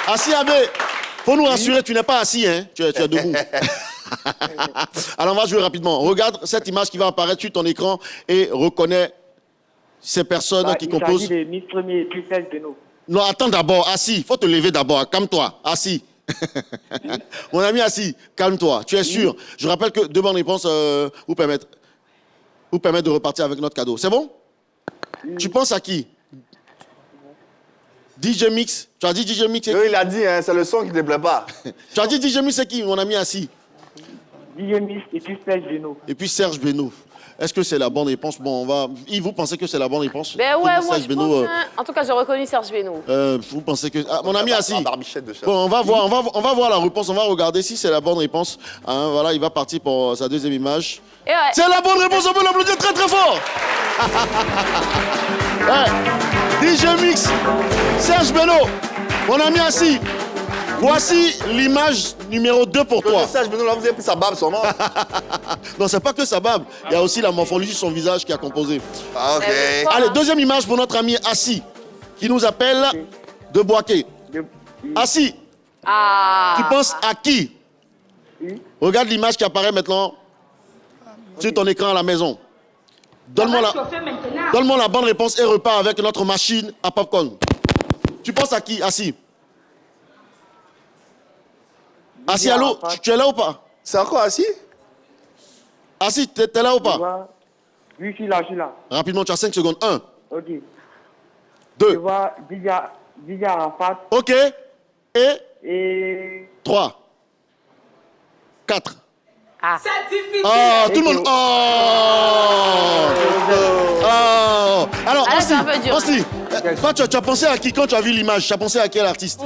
Achi Abbé, faut nous rassurer, tu n'es pas assis, hein? Tu es debout. Alors on va jouer rapidement. Regarde cette image qui va apparaître sur ton écran et reconnais ces personnes qui composent. Il s'agit de Miss Premier et Christelle Beno. Non, attends d'abord, assis. Faut te lever d'abord. Calme-toi, assis. Mon ami assis, calme-toi. Tu es sûr? Je rappelle que 2 bonnes réponses vous permettent vous permettre de repartir avec notre cadeau. C'est bon? Tu penses à qui? DJ Mix. Tu as dit DJ Mix, c'est qui? Il a dit, hein, c'est le son qui ne te plaît pas. Tu as dit DJ Mix, c'est qui, mon ami assis? DJ Mix et puis Serge Beno. Et puis Serge Beno. Est-ce que c'est la bonne réponse? Bon, on va... Yves, vous pensez que c'est la bonne réponse? Ben ouais, moi Serge je Beno, pense... En tout cas, j'ai reconnu Serge Beno. vous pensez que... Ah, mon ami assis. Barbichette de Serge. Bon, on va voir la réponse. On va regarder si c'est la bonne réponse. Hein, voilà, il va partir pour sa deuxième image. Et ouais. C'est la bonne réponse, on peut l'applaudir très très fort. Ouais. DJ Mix, Serge Beno, mon ami assis. Voici l'image numéro 2 pour toi. Serge Beno, là, vous avez pris sa barbe sûrement. Non, c'est pas que sa barbe. Il y a aussi la morphologie de son visage qui a composé. Ah, ok. Allez, deuxième image pour notre ami assis, qui nous appelle de Boaké. Assis. Ah. Tu penses à qui? Regarde l'image qui apparaît maintenant sur ton écran à la maison. Donne-moi la bonne réponse et repars avec notre machine à popcorn. Tu penses à qui? Assis. Assis, allô? Tu es là ou pas? C'est encore assis? Assis, t'es là ou pas? Oui, je suis là. Rapidement, tu as 5 secondes. 1. Ok. 2. Je vois DJ Arafat. Ok. Et 3. 4. Ah. C'est difficile. Oh, tout le monde. Oh. Alors, c'est un peu dur. Ansi, toi, tu as pensé à qui quand tu as vu l'image? Tu as pensé à quel artiste?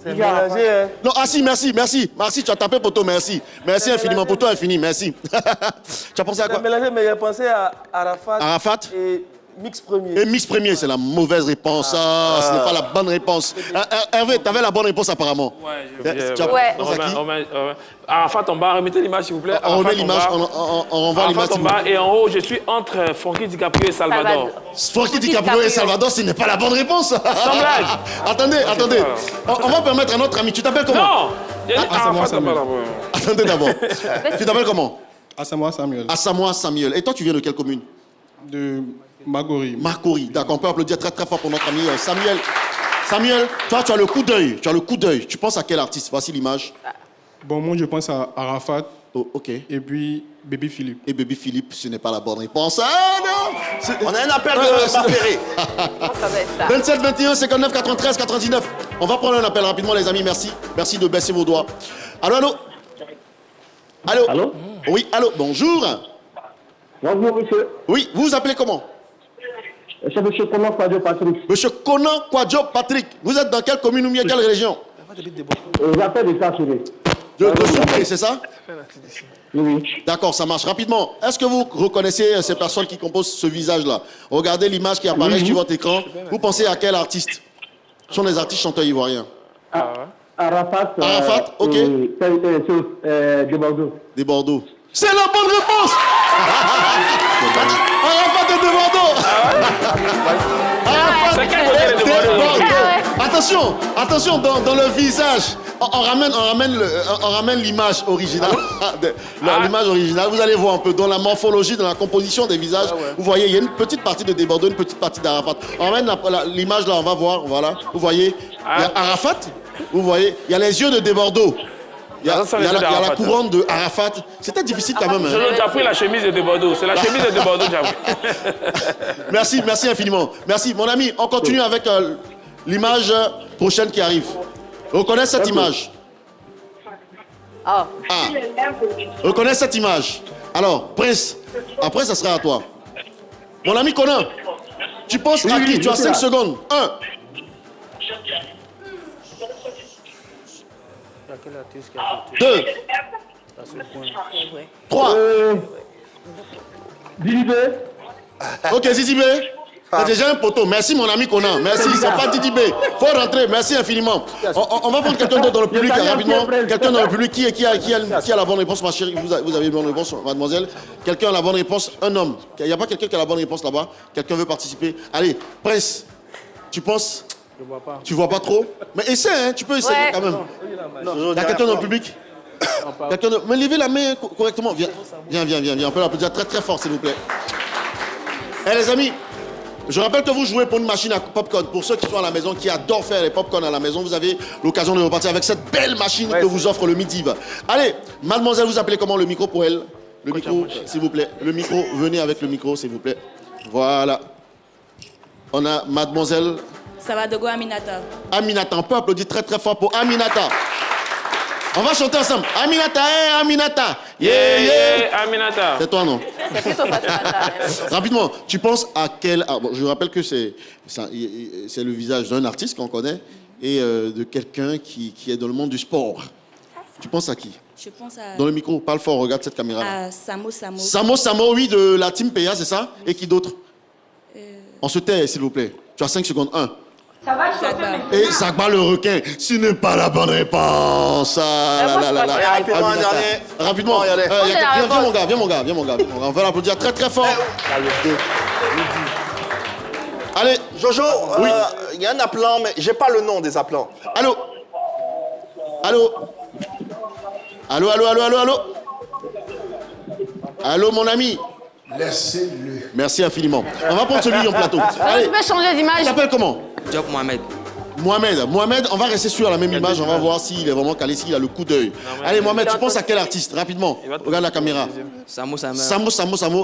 C'est mélangé, hein. Non, Assis, merci. Merci, tu as tapé pour toi, merci. Merci infiniment, pour toi, infini, merci. Tu as pensé à quoi? C'est mélangé, mais j'ai pensé à Arafat et Mix Premier. Et Mix Premier, c'est la mauvaise réponse. Ce n'est pas la bonne réponse. Hervé, tu avais la bonne réponse apparemment. Ouais. Arafat en bas, remettez l'image s'il vous plaît. On remet l'image, on renvoie l'image. Arafat en bas et en haut, je suis entre Frankie DiCaprio et Salvador. Frankie DiCaprio et Salvador, ce n'est pas la bonne réponse. Sans blague. Attendez. On va permettre à notre ami. Tu t'appelles comment? Non. Arafat en bas d'abord. Attendez d'abord. Tu t'appelles comment? Asamoah Samuel. Asamoah Samuel. Et toi, tu viens de quelle commune? De Magori. Marcory. D'accord, on peut applaudir très très fort pour notre ami Samuel. Samuel, toi, tu as le coup d'œil. Tu penses à quel artiste? Voici l'image. Bon, moi, je pense à Arafat. Oh, ok. Et puis, Baby Philippe. Et Baby Philippe, ce n'est pas la bonne réponse. Ah non! On a un appel de Baféré. Ça va être ça. 27 21 59 93 99. On va prendre un appel rapidement, les amis. Merci. Merci de baisser vos doigts. Allô? Allô? Oui, allô, bonjour. Bonjour, monsieur. Oui, vous vous appelez comment? C'est monsieur Conan Kwadjo Patrick. Monsieur Conan Kwadjo Patrick. Vous êtes dans quelle commune ou bien quelle région? J'appelle de Sassouné. De Soumpré, c'est ça? Oui. D'accord, ça marche. Rapidement, est-ce que vous reconnaissez ces personnes qui composent ce visage-là? Regardez l'image qui apparaît sur votre écran. Vous pensez à quel artiste? Ce sont des artistes chanteurs ivoiriens. Arafat. Ok. De Bordeaux. Des Bordeaux. C'est la bonne réponse. Arafat est de Bordeaux. C'est quel côté de Bordeaux? Attention, dans le visage, on ramène l'image originale. L'image originale, vous allez voir un peu dans la morphologie, dans la composition des visages. Vous voyez, il y a une petite partie de Bordeaux, une petite partie d'Arafat. On ramène l'image là, on va voir, voilà. Vous voyez, il y a Arafat, vous voyez, il y a les yeux de Bordeaux. Il y a la couronne de Arafat. C'était difficile quand même. J'ai appris la chemise de Bordeaux. C'est la chemise de Bordeaux que j'ai appris. Merci infiniment. Merci. Mon ami, on continue avec l'image prochaine qui arrive. Reconnais cette image. Reconnais cette image. Alors, Prince, après, ça sera à toi. Mon ami Conan, tu penses à qui? Tu as 5 secondes. 1. 2. 3. Didi. Ok, Zizi B. C'est déjà un poteau. Merci, mon ami Conan. Merci, c'est pas Didi B. Faut rentrer. Merci infiniment. On va prendre quelqu'un d'autre dans le public rapidement. Quelqu'un dans le public qui a la bonne réponse, ma chérie. Vous avez la bonne réponse, mademoiselle. Quelqu'un a la bonne réponse. Un homme. Il n'y a pas quelqu'un qui a la bonne réponse là-bas. Quelqu'un veut participer. Allez, Prince, tu penses? Je vois pas. Tu vois pas trop? Mais essaie, hein, tu peux essayer quand même. Il y a quelqu'un dans le public? Mais levez la main correctement. Viens. On peut l'applaudir très très fort, s'il vous plaît. Les amis, je rappelle que vous jouez pour une machine à popcorn. Pour ceux qui sont à la maison, qui adorent faire les popcorn à la maison, vous avez l'occasion de repartir avec cette belle machine que vous offre le Midiv. Allez, mademoiselle, vous appelez comment? Le micro pour elle? Le micro, s'il vous plaît. Le micro, venez avec le micro, s'il vous plaît. Voilà. On a mademoiselle... Savadogo Aminata. Aminata, on peut applaudir très très fort pour Aminata. On va chanter ensemble. Aminata, Aminata. Yeah, yeah, Aminata. C'est toi, non? C'est plutôt Fatoumata. Rapidement, tu penses à quel... Ah, bon, je rappelle que c'est le visage d'un artiste qu'on connaît et de quelqu'un qui est dans le monde du sport. Tu penses à qui? Je pense à... Dans le micro, parle fort, regarde cette caméra. À Samo Samo. Samo, oui, de la team PA, c'est ça? Et qui d'autre? On se tait, s'il vous plaît. Tu as 5 secondes. 1. Ça va, je Et Zagba le requin, ce n'est pas la bonne réponse. Rapidement, un dernier. Rapidement. Viens mon gars. On va l'applaudir très très fort. Allez, Jojo, il y a un appelant, mais j'ai pas le nom des appelants. Allô? Allô, mon ami? Laissez-le. Merci infiniment. On va prendre celui en plateau. Allez. Tu peux changer d'image. Tu t'appelles comment? Job Mohamed. Mohamed, on va rester sur la même image, on va voir s'il est vraiment calé, s'il a le coup d'œil. Allez, Mohamed, tu penses à quel artiste? Rapidement, regarde la caméra. Samo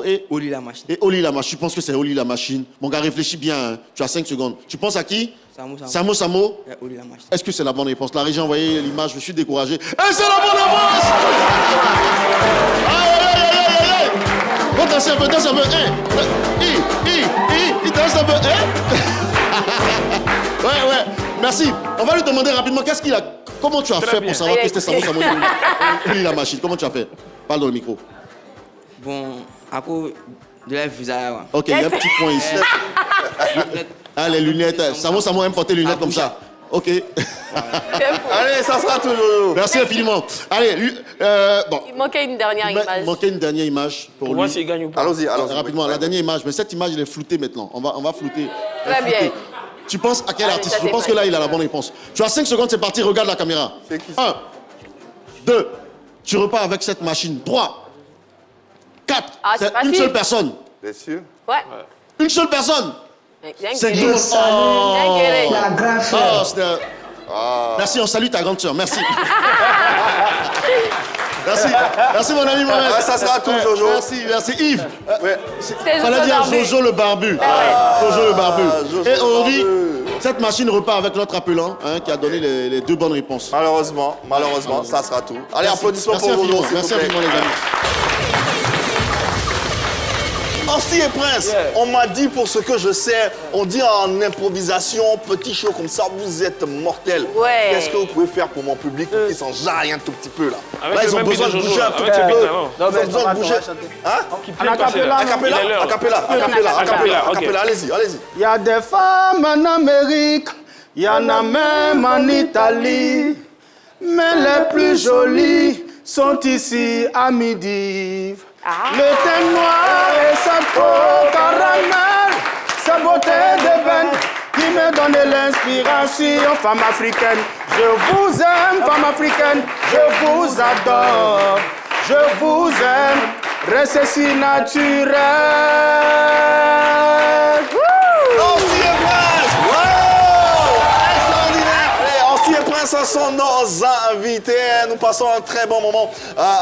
et Oli la machine. Et Oli la machine, tu penses que c'est Oli la machine? Mon gars, réfléchis bien, hein. Tu as 5 secondes. Tu penses à qui? Samo. Et Oli la machine. Est-ce que c'est la bonne réponse? La régie a envoyé l'image, je suis découragé. Et c'est la bonne réponse! Aïe! Danse un peu. Il danse un peu. Ouais. Merci. On va lui demander rapidement comment tu as fait pour savoir que c'était Samo Oli la machine. Comment tu as fait? Parle dans le micro. Bon, à cause de la visage. Ok, il y a un petit point ici. Les lunettes. Samo aime porter les lunettes comme ça. Ok. Allez, ça sera toujours. Merci infiniment. Allez, bon. Il manquait une dernière image. Il manquait une dernière image pour lui. Voir s'il gagne ou pas. Allons-y. Rapidement, la dernière image. Mais cette image, elle est floutée maintenant. On va flouter. Très bien. Tu penses à quel artiste? ça, Je pense que là, il a la bonne réponse. Tu as 5 secondes, c'est parti. Regarde la caméra. 1, 2, tu repars avec cette machine. 3, 4. C'est une seule personne. Bien sûr. Ouais. Une seule personne. C'est tout. La grande sœur. Merci, on salue ta grande sœur. Merci. Merci mon ami Mohamed. Ça sera tout, Jojo. Merci Yves. Fallait Jojo dire Barbu. Jojo le barbu. Jojo le barbu. Et aujourd'hui, cette machine repart avec notre appelant qui a donné les 2 bonnes réponses. Malheureusement, ça sera tout. Allez, applaudissements pour Jojo. Merci infiniment les amis. Ancy et Prince, on m'a dit pour ce que je sais, on dit en improvisation, petit show comme ça, vous êtes mortel. Ouais. Qu'est-ce que vous pouvez faire pour mon public pour qu'ils s'en jaillent un tout petit peu là? Avec Là, le ils ont même besoin de Jojo, bouger un tout avec petit le peu. beat, Ils ont besoin de bouger. Hein? Acapella, allez-y. Il y a des femmes en Amérique, il y en a même en Italie, mais les plus jolies sont ici à midi. Le teint noir et sa peau caramel, sa beauté d'ébène qui me donne l'inspiration. Femme africaine, je vous aime, femme africaine, je vous adore, je vous aime, restez si naturel. Ancy et Prince! Wow! Extraordinaire! Ancy et Prince sont nos invités. Nous passons un très bon moment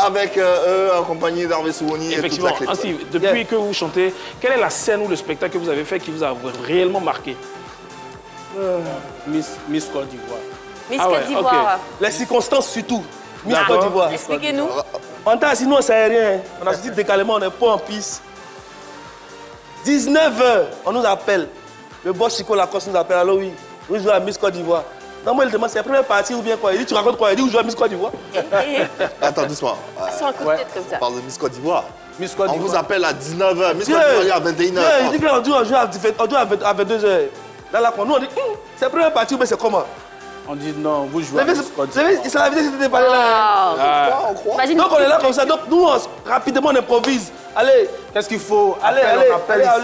avec eux, accompagnés d'Hervé Souoni et toute Effectivement, la clique. Ancy, depuis que vous chantez, quelle est la scène ou le spectacle que vous avez fait qui vous a réellement marqué? Miss Côte d'Ivoire. Miss Côte d'Ivoire. Les circonstances surtout. Miss Côte d'Ivoire. Expliquez-nous. On t'a assis, nous on savait rien. On a sorti décalément, on n'est pas en piste. 19h, on nous appelle. Le boss Chico Lacoste nous appelle. Alors oui, nous jouons à Miss Côte d'Ivoire. Non, moi il demande, c'est la première partie ou bien quoi? Il dit, tu racontes quoi? Il dit, vous jouez à Miss Côte d'Ivoire? Attends, doucement. C'est un coup de tête comme ça. On parle de Miss Côte d'Ivoire. Miss Côte On d'Ivoire. vous appelle à 19h. Miss Côte d'Ivoire à 21h. Il dit que là, on joue à 22h. Là, nous on dit, c'est la première partie ou bien c'est comment? On dit non, vous jouez à Miss Côte Vous savez, c'est la vidéo qui s'était parlé là. On croit. Imagine. Donc on est là comme ça, donc nous rapidement on improvise. Allez, Qu'est-ce qu'il faut? allez, on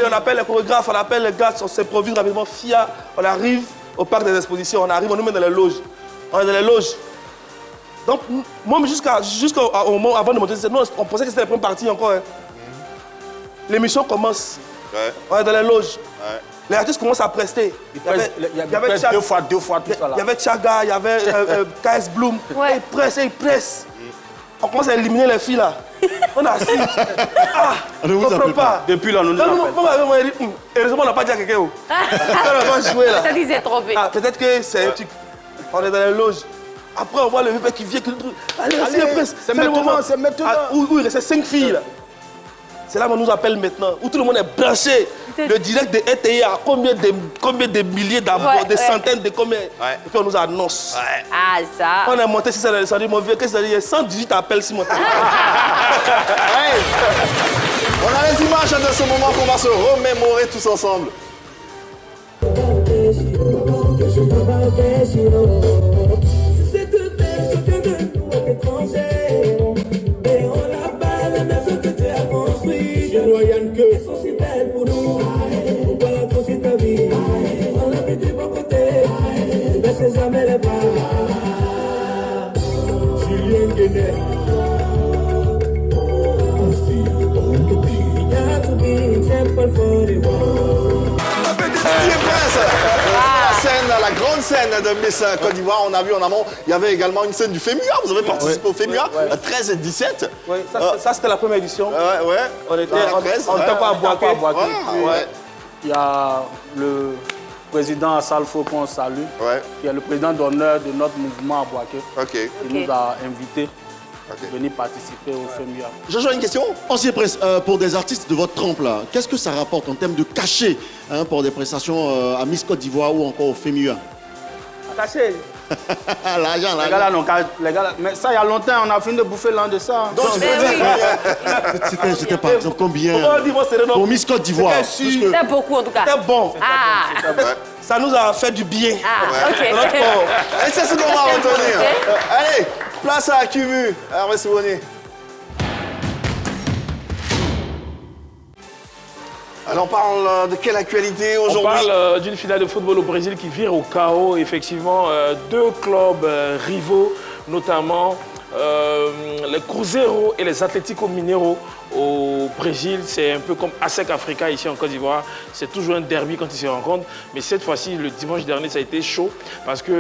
on appelle les chorégraphes, on appelle les gars, on s'improvise rapidement, FIA, on arrive au parc des expositions, on arrive, on nous met dans les loges. On est dans les loges. Donc moi jusqu'au moment avant de monter, nous on pensait que c'était la première partie encore. Hein. L'émission commence. Ouais. On est dans les loges. Ouais. Les artistes commencent à prester. Il y avait Chag- deux fois tout ça il là. y avait Chaga, il y avait KS Bloom. Ouais. Ils pressent. On commence à éliminer les filles là. On a assis. Ah, On ne vous comprends appelle pas. Depuis là, on nous appelle. Maman m'a dit, heureusement, on n'a pas dit à quelqu'un. Quand on va jouer là. Ça disait trompé. Ah, peut-être que c'est un truc. On est dans la loge. Après, on voit le bébé qui vient. Allez, Allez, prince. c'est maintenant, c'est maintenant. Ah, où il restait 5 filles là. C'est là qu'on nous appelle maintenant, où tout le monde est branché. Le direct de RTI a combien de milliers d'abonnés, des centaines de combien. Et puis on nous annonce. Ah, ça. On est monté sur ça, on dit, mon vieux, qu'est-ce que ça dit? Il y a 118 appels sur mon téléphone. On a les images de ce moment qu'on va se remémorer tous ensemble. La grande scène de Miss Côte d'Ivoire, on a vu en amont, il y avait également une scène du FEMUA. Vous avez participé au FEMUA, 13 et 17. Oui, ça c'était la première édition. Ouais. On était en temps à Boaké. Il y a le président Assalfo qu'on salue, qui est le président d'honneur de notre mouvement à Boaké, qui nous a invités à venir participer au FEMUA. Jojo, une question? Ancien prince, pour des artistes de votre trempe là, qu'est-ce que ça rapporte en termes de cachet pour des prestations à Miss Côte d'Ivoire ou encore au FEMUA? Attaché. L'argent, Les gars là, les gars là, mais ça il y a longtemps, on a fini de bouffer l'un de ça. Donc, c'était par exemple combien Pour pour Miss Côte d'Ivoire? C'était beaucoup en tout cas. C'était bon. Ah, Ça nous a fait du bien. ah, ok. Et c'est ce qu'on va retenir. Allez, place à Cumu. Hervé Soubonné. Alors on parle de quelle actualité aujourd'hui? On parle d'une finale de football au Brésil qui vire au chaos. Effectivement, deux clubs rivaux, notamment les Cruzeiro et les Atlético Mineiro au Brésil. C'est un peu comme ASEC Africa ici en Côte d'Ivoire. C'est toujours un derby quand ils se rencontrent. Mais cette fois-ci, le dimanche dernier, ça a été chaud parce qu'il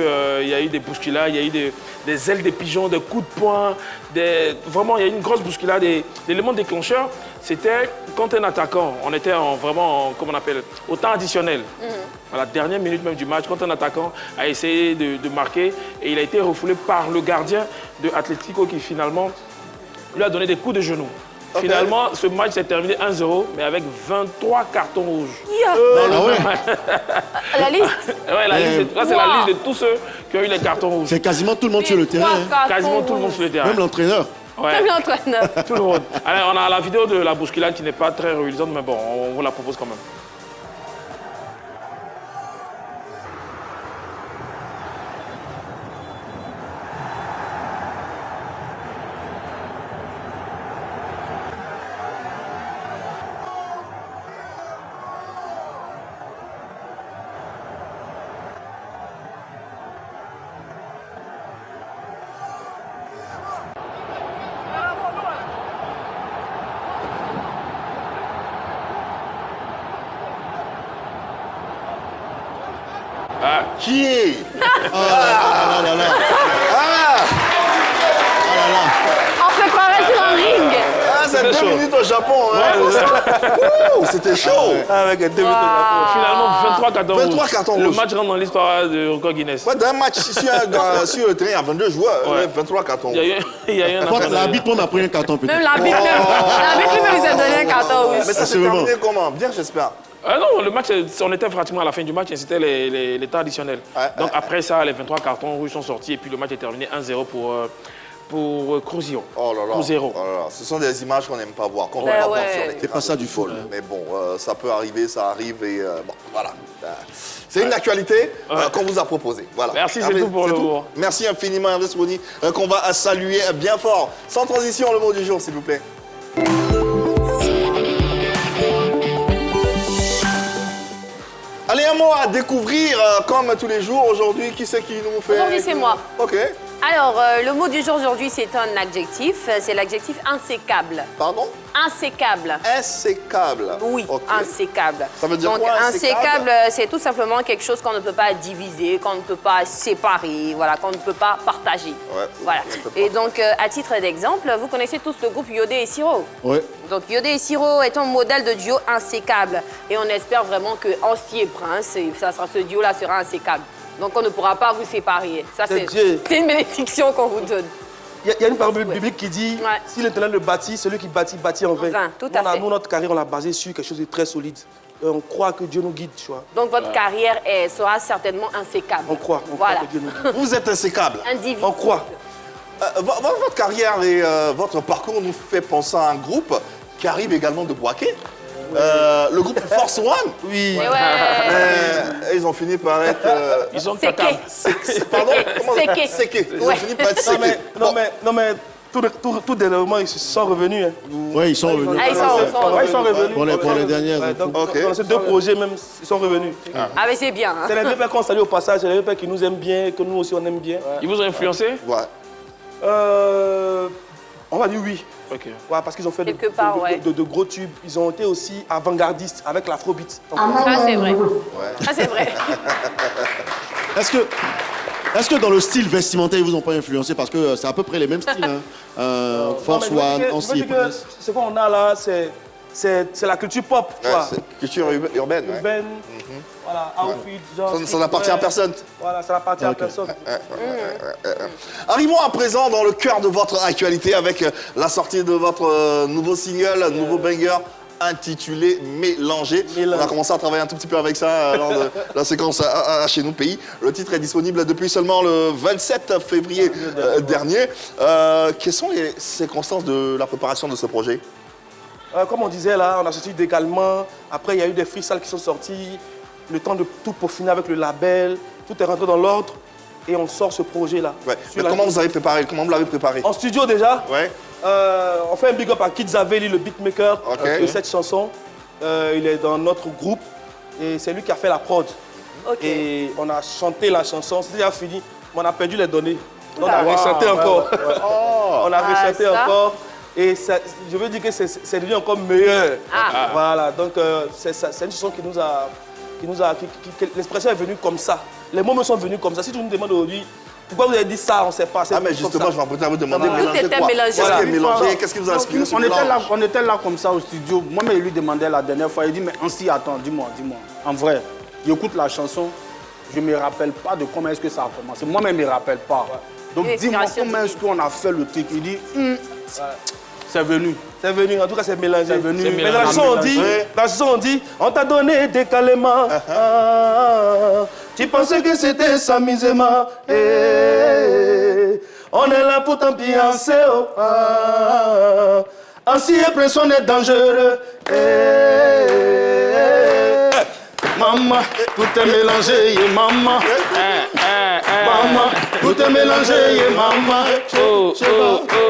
y a eu des bousculades, il y a eu des ailes de pigeons, des coups de poing. Vraiment, il y a eu une grosse bousculade. L'élément déclencheur, c'était quand un attaquant, on était vraiment, comment on appelle, au temps additionnel. À la dernière minute même du match, quand un attaquant a essayé de marquer et il a été refoulé par le gardien de Atlético qui finalement lui a donné des coups de genoux. Finalement, ce match s'est terminé 1-0, mais avec 23 cartons rouges. La liste? Ouais, la liste, là, c'est la liste de tous ceux qui ont eu les cartons rouges. C'est quasiment tout le monde sur le terrain. Quasiment tout le monde sur le terrain. Même l'entraîneur. Ouais. Même l'entraîneur. Tout le monde. Alors, on a la vidéo de la bousculade qui n'est pas très reluisante, mais bon, on vous la propose quand même. Qui est? On se croirait sur un ring. C'est 2 minutes au Japon. C'était chaud. Avec 2 minutes au Japon. Finalement, 23 cartons rouges. 23 cartons rouges. Le match rentre dans l'histoire de record Guinness. Ouais, d'un match sur le terrain, il y a 22 joueurs, 23 cartons rouges. Il y a eu un l'arbitre, on a pris un carton peut-être. Même l'arbitre lui a donné un carton rouge. Mais ça s'est terminé comment? Bien, j'espère. Non, le match, on était pratiquement à la fin du match et c'était les temps additionnels. Donc après ça, les 23 cartons rouges sont sortis et puis le match est terminé 1-0 pour Cruzeiro. Oh là là. Cruzeiro. Oh là là. Ce sont des images qu'on n'aime pas voir, qu'on ne veut pas voir sur les terrains. C'est pas ça du foot. Mais bon, ça peut arriver, ça arrive et bon, voilà. C'est une actualité qu'on vous a proposée. Voilà. Merci, c'est tout pour le jour. Merci infiniment, Hervé Soubonné, qu'on va saluer bien fort. Sans transition, le mot du jour, s'il vous plaît. Allez, un mot à découvrir comme tous les jours. Aujourd'hui, qui c'est qui nous fait? Aujourd'hui, c'est moi. Ok. Alors, le mot du jour aujourd'hui, c'est un adjectif. C'est l'adjectif insécable. Pardon? Insécable. Insécable. Oui, Ok. insécable. Ça veut dire donc, quoi, insécable, c'est tout simplement quelque chose qu'on ne peut pas diviser, qu'on ne peut pas séparer, voilà, qu'on ne peut pas partager. Ouais, Voilà. on peut pas. Et donc, à titre d'exemple, vous connaissez tous le groupe Yodé et Siro. Oui. Donc, Yodé et Siro est un modèle de duo insécable. Et on espère vraiment que Ancien et Prince, ce duo-là sera insécable. Donc, on ne pourra pas vous séparer. Ça, C'est Dieu. c'est une bénédiction qu'on vous donne. Il y a une parole biblique qui dit si l'Éternel le bâtit, celui qui bâtit, bâtit en vain. Tout à fait. Nous, notre carrière, on l'a basée sur quelque chose de très solide. Et on croit que Dieu nous guide, tu vois. Donc, votre carrière sera certainement insécable. On croit Voilà. que Dieu nous guide. Vous êtes insécable. Individu. On croit. Votre carrière et votre parcours nous fait penser à un groupe qui arrive également de Boaké. Le groupe Force One. Oui. Et ouais. Ils ont fini par être... Ils sont Séqué. capables. Pardon? Séqué. Séqué. Ils ont Ouais. fini par être Non, séqués. mais tout dernièrement, ils sont revenus. Hein. Oui, ils sont revenus. Ah, ils sont revenus. Pour les dernières. Ouais, donc, Ok. dans ces deux projets même, ils sont revenus. Ah, mais c'est bien. Hein. C'est les deux pères qu'on salue au passage, c'est les deux pères qui nous aiment bien, que nous aussi on aime bien. Ils vous ont influencé? Ouais. On va dire oui. Ok. Ouais, parce qu'ils ont fait Quelque part, ouais. de gros tubes. Ils ont été aussi avant-gardistes avec l'afrobeat. Donc, Ça, c'est vrai. Ça, c'est vrai. Est-ce que dans le style vestimentaire, ils vous ont pas influencé? Parce que c'est à peu près les mêmes styles. Hein. Force non, mais One, je veux Ancien dire et que Prince. ce qu'on a là, c'est la culture pop, tu Ouais, vois. c'est culture urbaine. Ouais. Urbaine, voilà, outfit, genre... Ça n'appartient à personne. Voilà, ça n'appartient à personne. Arrivons à présent dans le cœur de votre actualité avec la sortie de votre nouveau single, nouveau banger intitulé Mélanger. On a commencé à travailler un tout petit peu avec ça lors de la séquence à Chez nous Pays. Le titre est disponible depuis seulement le 27 février dernier. Quelles sont les circonstances de la préparation de ce projet? Comme on disait là, on a sorti Décalement. Après, il y a eu des freestyles qui sont sortis. Le temps de tout peaufiner avec le label. Tout est rentré dans l'ordre. Et on sort ce projet-là. Ouais. Mais comment vous avez préparé? Comment vous l'avez préparé? En studio déjà. Ouais. On fait un big up à Kid Zaveli, le beatmaker de cette chanson. Il est dans notre groupe. Et c'est lui qui a fait la prod. Okay. Et on a chanté la chanson. C'était déjà fini. Mais on a perdu les données. Donc on a rechanté encore. On a rechanté encore. Et ça, je veux dire que c'est devenu encore meilleur. Voilà, donc c'est une chanson qui nous a... l'expression est venue comme ça. Les mots me sont venus comme ça. Si tu nous demandes aujourd'hui, pourquoi vous avez dit ça, on ne sait pas. Ah mais justement, je m'apprêtais à vous demander mélanger Tout était quoi? mélangé. Qu'est-ce qui est mélangé? Qu'est-ce qui vous a inspiré ce mélange? On était là comme ça au studio. Moi-même, je lui demandais la dernière fois. Il dit, mais Ansi, attends, dis-moi. En vrai, j'écoute la chanson. Je ne me rappelle pas de comment est-ce que ça a commencé. Moi-même, je ne me rappelle pas. Donc, dis-moi comment est-ce qu'on a fait le truc. Il dit, c'est venu. C'est venu, en tout cas c'est mélangé. C'est venu. Mais dans la chanson on dit, on t'a donné Décalement. Tu pensais que c'était s'amusement. On est là pour t'ambiancer. Ainsi et Prince, on est dangereux. Maman, tout est mélangé, maman. Maman, tout est mélangé, maman.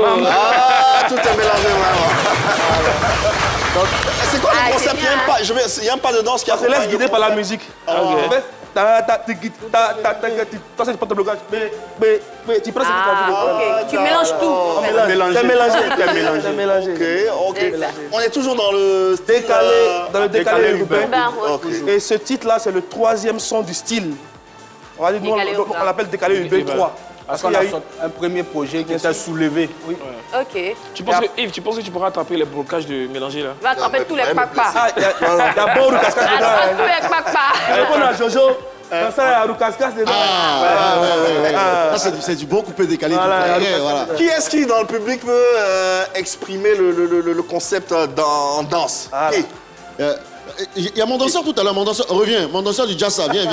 Maman. Ah, tout est mélangé, vraiment. C'est quoi le concept? Il n'y a pas de danse qui a... On se laisse guider par la musique. En fait, toi, c'est pas ton blocage. Mais tu prends ce que Tu mélanges tout. C'est mélangé. Ok. On est toujours dans le décalé urbain. Ok. Et ce titre-là, c'est le 3e son du style. On va dire, nous, on l'appelle décalé urbain 3. Parce qu'on a sorti un premier projet qui était soulevé. Oui. Ok. Tu penses que, Yves, tu penses que tu pourras attraper les blocages de mélanger là? Va attraper tous les papas. Il y a bon Roucascas dedans. Attrape tous les papas. Répondre à Jojo. Quand ça, il y a Roucascas dedans. Ça, c'est du bon coupé décalé. Voilà. Qui est-ce qui, dans le public, peut exprimer le concept en danse? Qui? Il y a mon danseur tout à l'heure, reviens, mon danseur du Jassa, viens.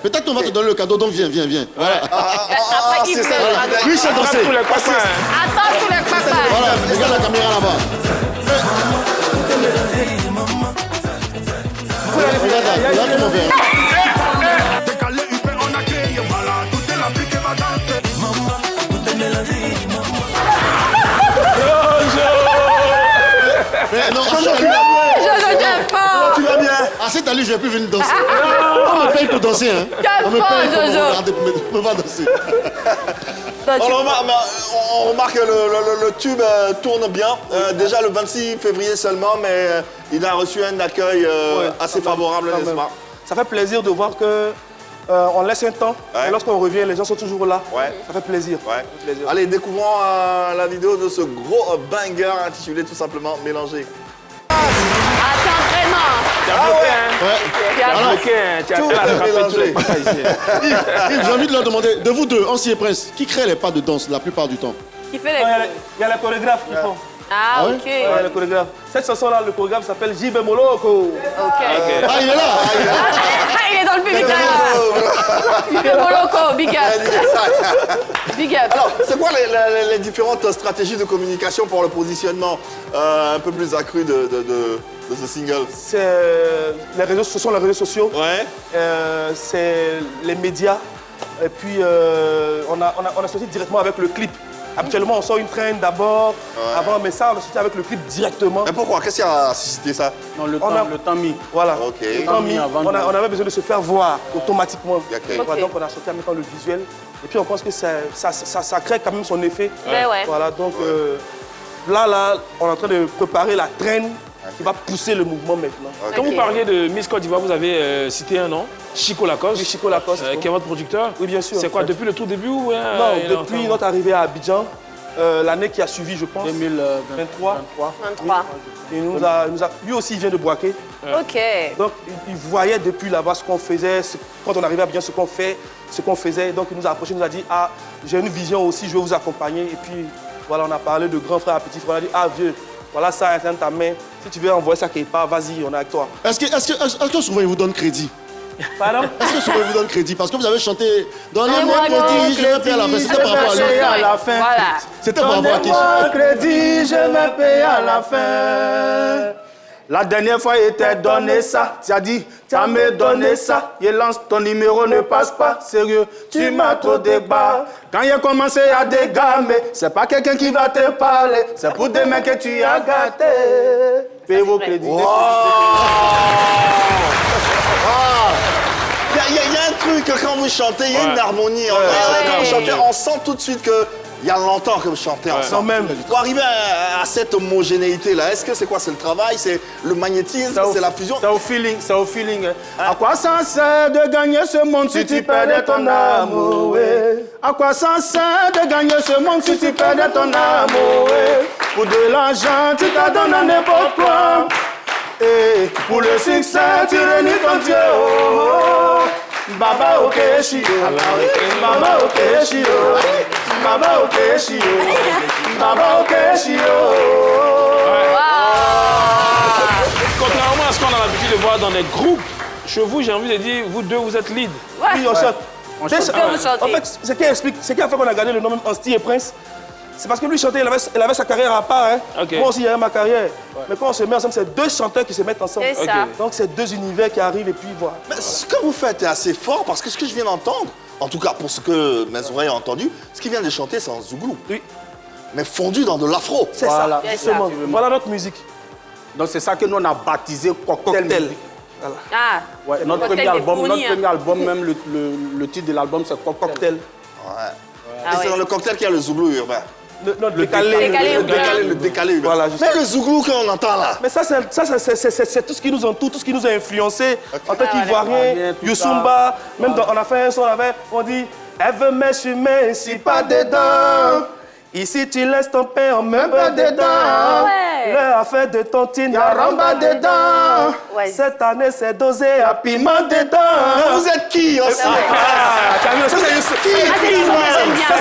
Peut-être qu'on va te donner le cadeau, donc viens. Voilà. Après, qui c'est ça. peut? Lui, c'est dansé. Attends tous les papas. Voilà, regarde la caméra là-bas. Regarde comment on fait. Mais non, Je le fort. Tu vas bien? Ah, c'est Italie, je vais plus venir danser. On me paye pour danser. Hein. On me paye pour me regarder, pour me voir danser. On remarque que le tube tourne bien. Déjà le 26 février seulement, mais il a reçu un accueil assez favorable, n'est-ce pas? Ça fait plaisir de voir que on laisse un temps, et lorsqu'on revient, les gens sont toujours là. Ça fait plaisir. Allez, découvrons la vidéo de ce gros banger intitulé tout simplement Mélanger. Ah, c'est entraînement. Tu as bloqué. J'ai envie de leur demander, de vous deux, anciens princes, qui crée les pas de danse la plupart du temps? Qui fait les Il y a les chorégraphes qui font. Ah, ok. Le chorégraphe. Cette chanson-là, le chorégraphe s'appelle Jibe Moloko. Ok. Ah, il est là. Il est dans le public là. Moloko, big up. Big up. Alors, c'est quoi les différentes stratégies de communication pour le positionnement un peu plus accru de ce single? Ce sont les réseaux sociaux. C'est les médias. Et puis, on a sorti directement avec le clip. Habituellement, on sort une traîne d'abord, avant, mais ça, on a sorti avec le clip directement. Mais pourquoi? Qu'est-ce qui a suscité ça? Non, le temps mis. Voilà. Le temps mis. On avait besoin de se faire voir automatiquement. Voilà, donc, on a sorti en même temps le visuel. Et puis, on pense que ça crée quand même son effet. Voilà, donc là, on est en train de préparer la traîne qui va pousser le mouvement maintenant. Quand vous parliez de Miss Côte d'Ivoire, vous avez cité un nom, Chico Lacoste. Oui, Chico Lacoste. Qui est votre producteur? Oui, bien sûr. C'est quoi, depuis le tout début ou Non, depuis notre arrivée à Abidjan, l'année qui a suivi, je pense. 2023. Lui aussi, il vient de Boaké. Ok. Donc, il voyait depuis là-bas ce qu'on faisait, quand on arrivait à Abidjan, ce qu'on fait, ce qu'on faisait. Donc, il nous a approché, il nous a dit, ah, j'ai une vision aussi, je vais vous accompagner. Et puis, voilà, on a parlé de grand frère à petit frère. On a dit, ah, vieux, voilà ça, c'est dans ta main. Si tu veux envoyer ça quelque part, vas-y, on est avec toi. Est-ce que souvent il vous donne crédit? Pardon? Est-ce que souvent il vous donne crédit? Parce que vous avez chanté dans les mois crédit, je vais payer à la fin. C'était par rapport à lui. Voilà. C'était par rapport à qui? Crédit, je vais payer à la fin. La dernière fois, il t'a donné ça. Tu as dit, tu as me donné ça. Il lance ton numéro, ne passe pas. Sérieux, tu m'as trop débat. Quand il a commencé à dégamer, c'est pas quelqu'un qui va te parler. C'est pour demain que tu as gâté. Payez vos crédits. Il y a un truc, quand vous chantez, il y a une harmonie. Quand vous chantez, on sent tout de suite qu'il y a longtemps que vous chantez ensemble. Pour arriver à cette homogénéité-là, est-ce que c'est quoi? C'est le travail, c'est le magnétisme, c'est la fusion? C'est au feeling, c'est au feeling. À quoi ça sert de gagner ce monde si tu perdais ton amour? À quoi ça sert de gagner ce monde si tu perdais ton amour? Pour de l'argent, tu t'adonnes à n'importe quoi. Et pour le succès, tu réunis ton Dieu. Baba Okeshi, Baba Okeshi, Baba Okeshi, Baba Okeshi. Contrairement à ce qu'on a l'habitude de voir dans des groupes, chez vous, j'ai envie de dire, vous deux, vous êtes lead. Oui, on chante. On chante. En fait, ce qui explique, ce qui a fait qu'on a gardé le nom même Anstey et Prince, c'est parce que lui chantait, il avait sa carrière à part. Hein. Moi aussi, j'avais ma carrière. Mais quand on se met ensemble, c'est deux chanteurs qui se mettent ensemble. C'est ça. Donc, c'est deux univers qui arrivent et puis voilà. Mais ce que vous faites est assez fort parce que ce que je viens d'entendre, en tout cas pour ce que mes oreilles ont entendu, ce qu'il vient de chanter, c'est en zouglou. Oui. Mais fondu dans de l'afro. C'est ça, justement. Voilà notre musique. Donc, c'est ça que nous, on a baptisé Cocktail. Voilà. Ah, Ouais, notre premier album, même le titre de l'album, c'est Cocktail. Et c'est dans le cocktail qu'il y a le zouglou urbain. Le décalé urbain. Voilà, mais le zouglou qu'on entend là. Mais ça, c'est tout ce qui nous entoure, tout ce qui nous a influencé en tant qu'Ivoirien, Youssumba. Même on a fait un son avec, on dit, elle veut m'échumer, si pas dedans. Ici, tu laisses ton pain, on me bat dedans. L'heure a fait de tontine, y'a ramba dedans. Cette année, c'est dosé à piment dedans. Vous êtes qui aussi? Ça,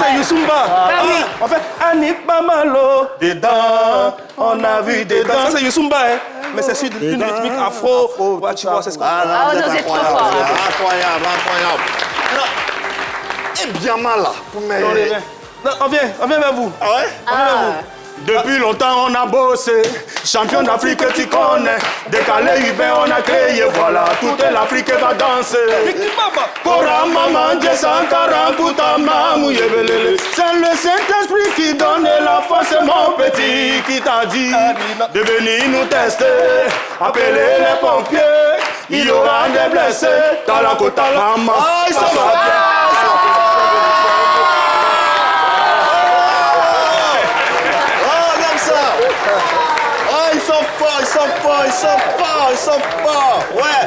c'est Youssumba. En fait, Annick Bamalo, dedans. On a vu dedans. Ça, c'est Youssumba, hein. Mais c'est sur une rythmique afro. Ouais, tu vois, c'est ce qu'on fait. Ah, non, c'est trop fort. Incroyable. Et bien mal là. Non, on vient vers vous. Ah ouais? On vient vers vous. Depuis longtemps on a bossé, champion d'Afrique tu connais. Décalé urbain on a créé, voilà, toute l'Afrique va danser. Kora maman, Dieu Sankara, Puta Mamou Yebelele. C'est le Saint-Esprit qui donne la force, mon petit, qui t'a dit de venir nous tester. Appelez les pompiers, Il y aura des blessés. Talakota Lama. Ah, ils sont forts. Ils sont forts. Ouais.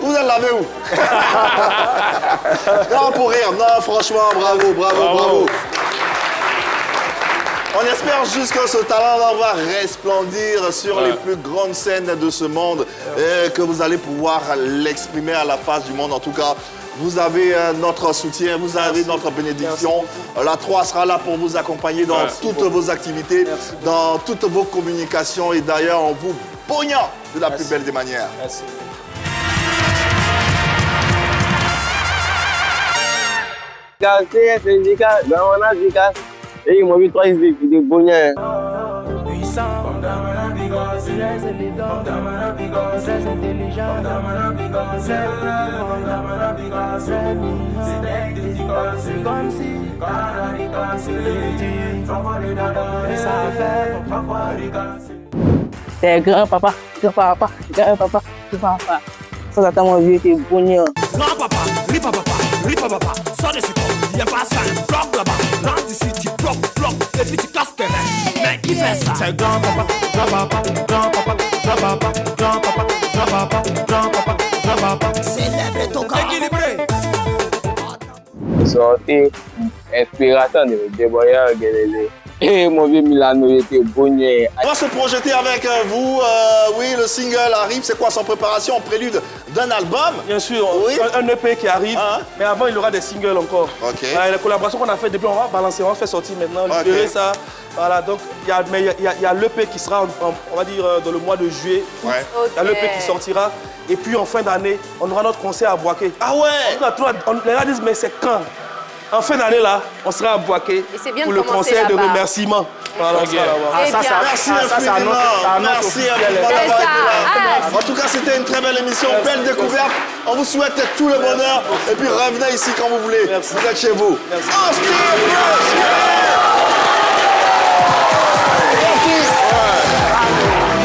Vous êtes lavé où? Non, pour rire. Non, franchement, bravo. On espère juste que ce talent va resplendir sur les plus grandes scènes de ce monde et que vous allez pouvoir l'exprimer à la face du monde. En tout cas, vous avez notre soutien, vous avez notre bénédiction. La 3 sera là pour vous accompagner dans toutes vos activités, dans toutes vos communications et d'ailleurs en vous pognant de la plus belle des manières. Merci. Et ils m'ont vu 3 de bonheur. C'est grand-papa. Sans attendre mon vieux était bonheur. Grand-papa, ripapapa, sors de ce corps, viens pas ça, bloque là-bas, rentre ici, tu bloques, et puis tu casses tes reins. Mais qui fait ça? C'est grand-papa. Célèbre ton corps. Équilibré. Sorti, inspirateur de déboyeur, et mon vieux Milano était bonheur. On va se projeter avec vous. Oui, le single arrive. C'est quoi, sans préparation, en prélude d'un album? Bien sûr, un EP qui arrive, mais avant il y aura des singles encore. La collaboration qu'on a fait depuis, on va balancer, on va faire sortir maintenant, libérer ça. Voilà, donc il y a l'EP qui sera, on va dire, dans le mois de juillet. Il y a l'EP qui sortira. Et puis en fin d'année, on aura notre concert à Boaké. Ah ouais? Les gens disent, mais c'est quand? En fin d'année, là, on sera à Boaké pour le concert de remerciement. Voilà, merci infiniment. Merci infiniment d'avoir été là. En tout cas, c'était une très belle émission, belle découverte. On vous souhaite tout le bonheur. Et puis revenez ici quand vous voulez. Vous êtes chez vous.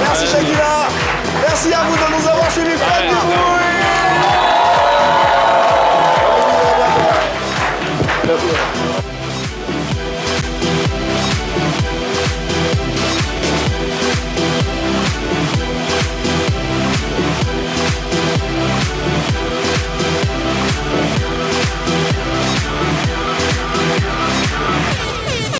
Merci Shakira. Merci à vous de nous avoir suivis. Faites du bruit.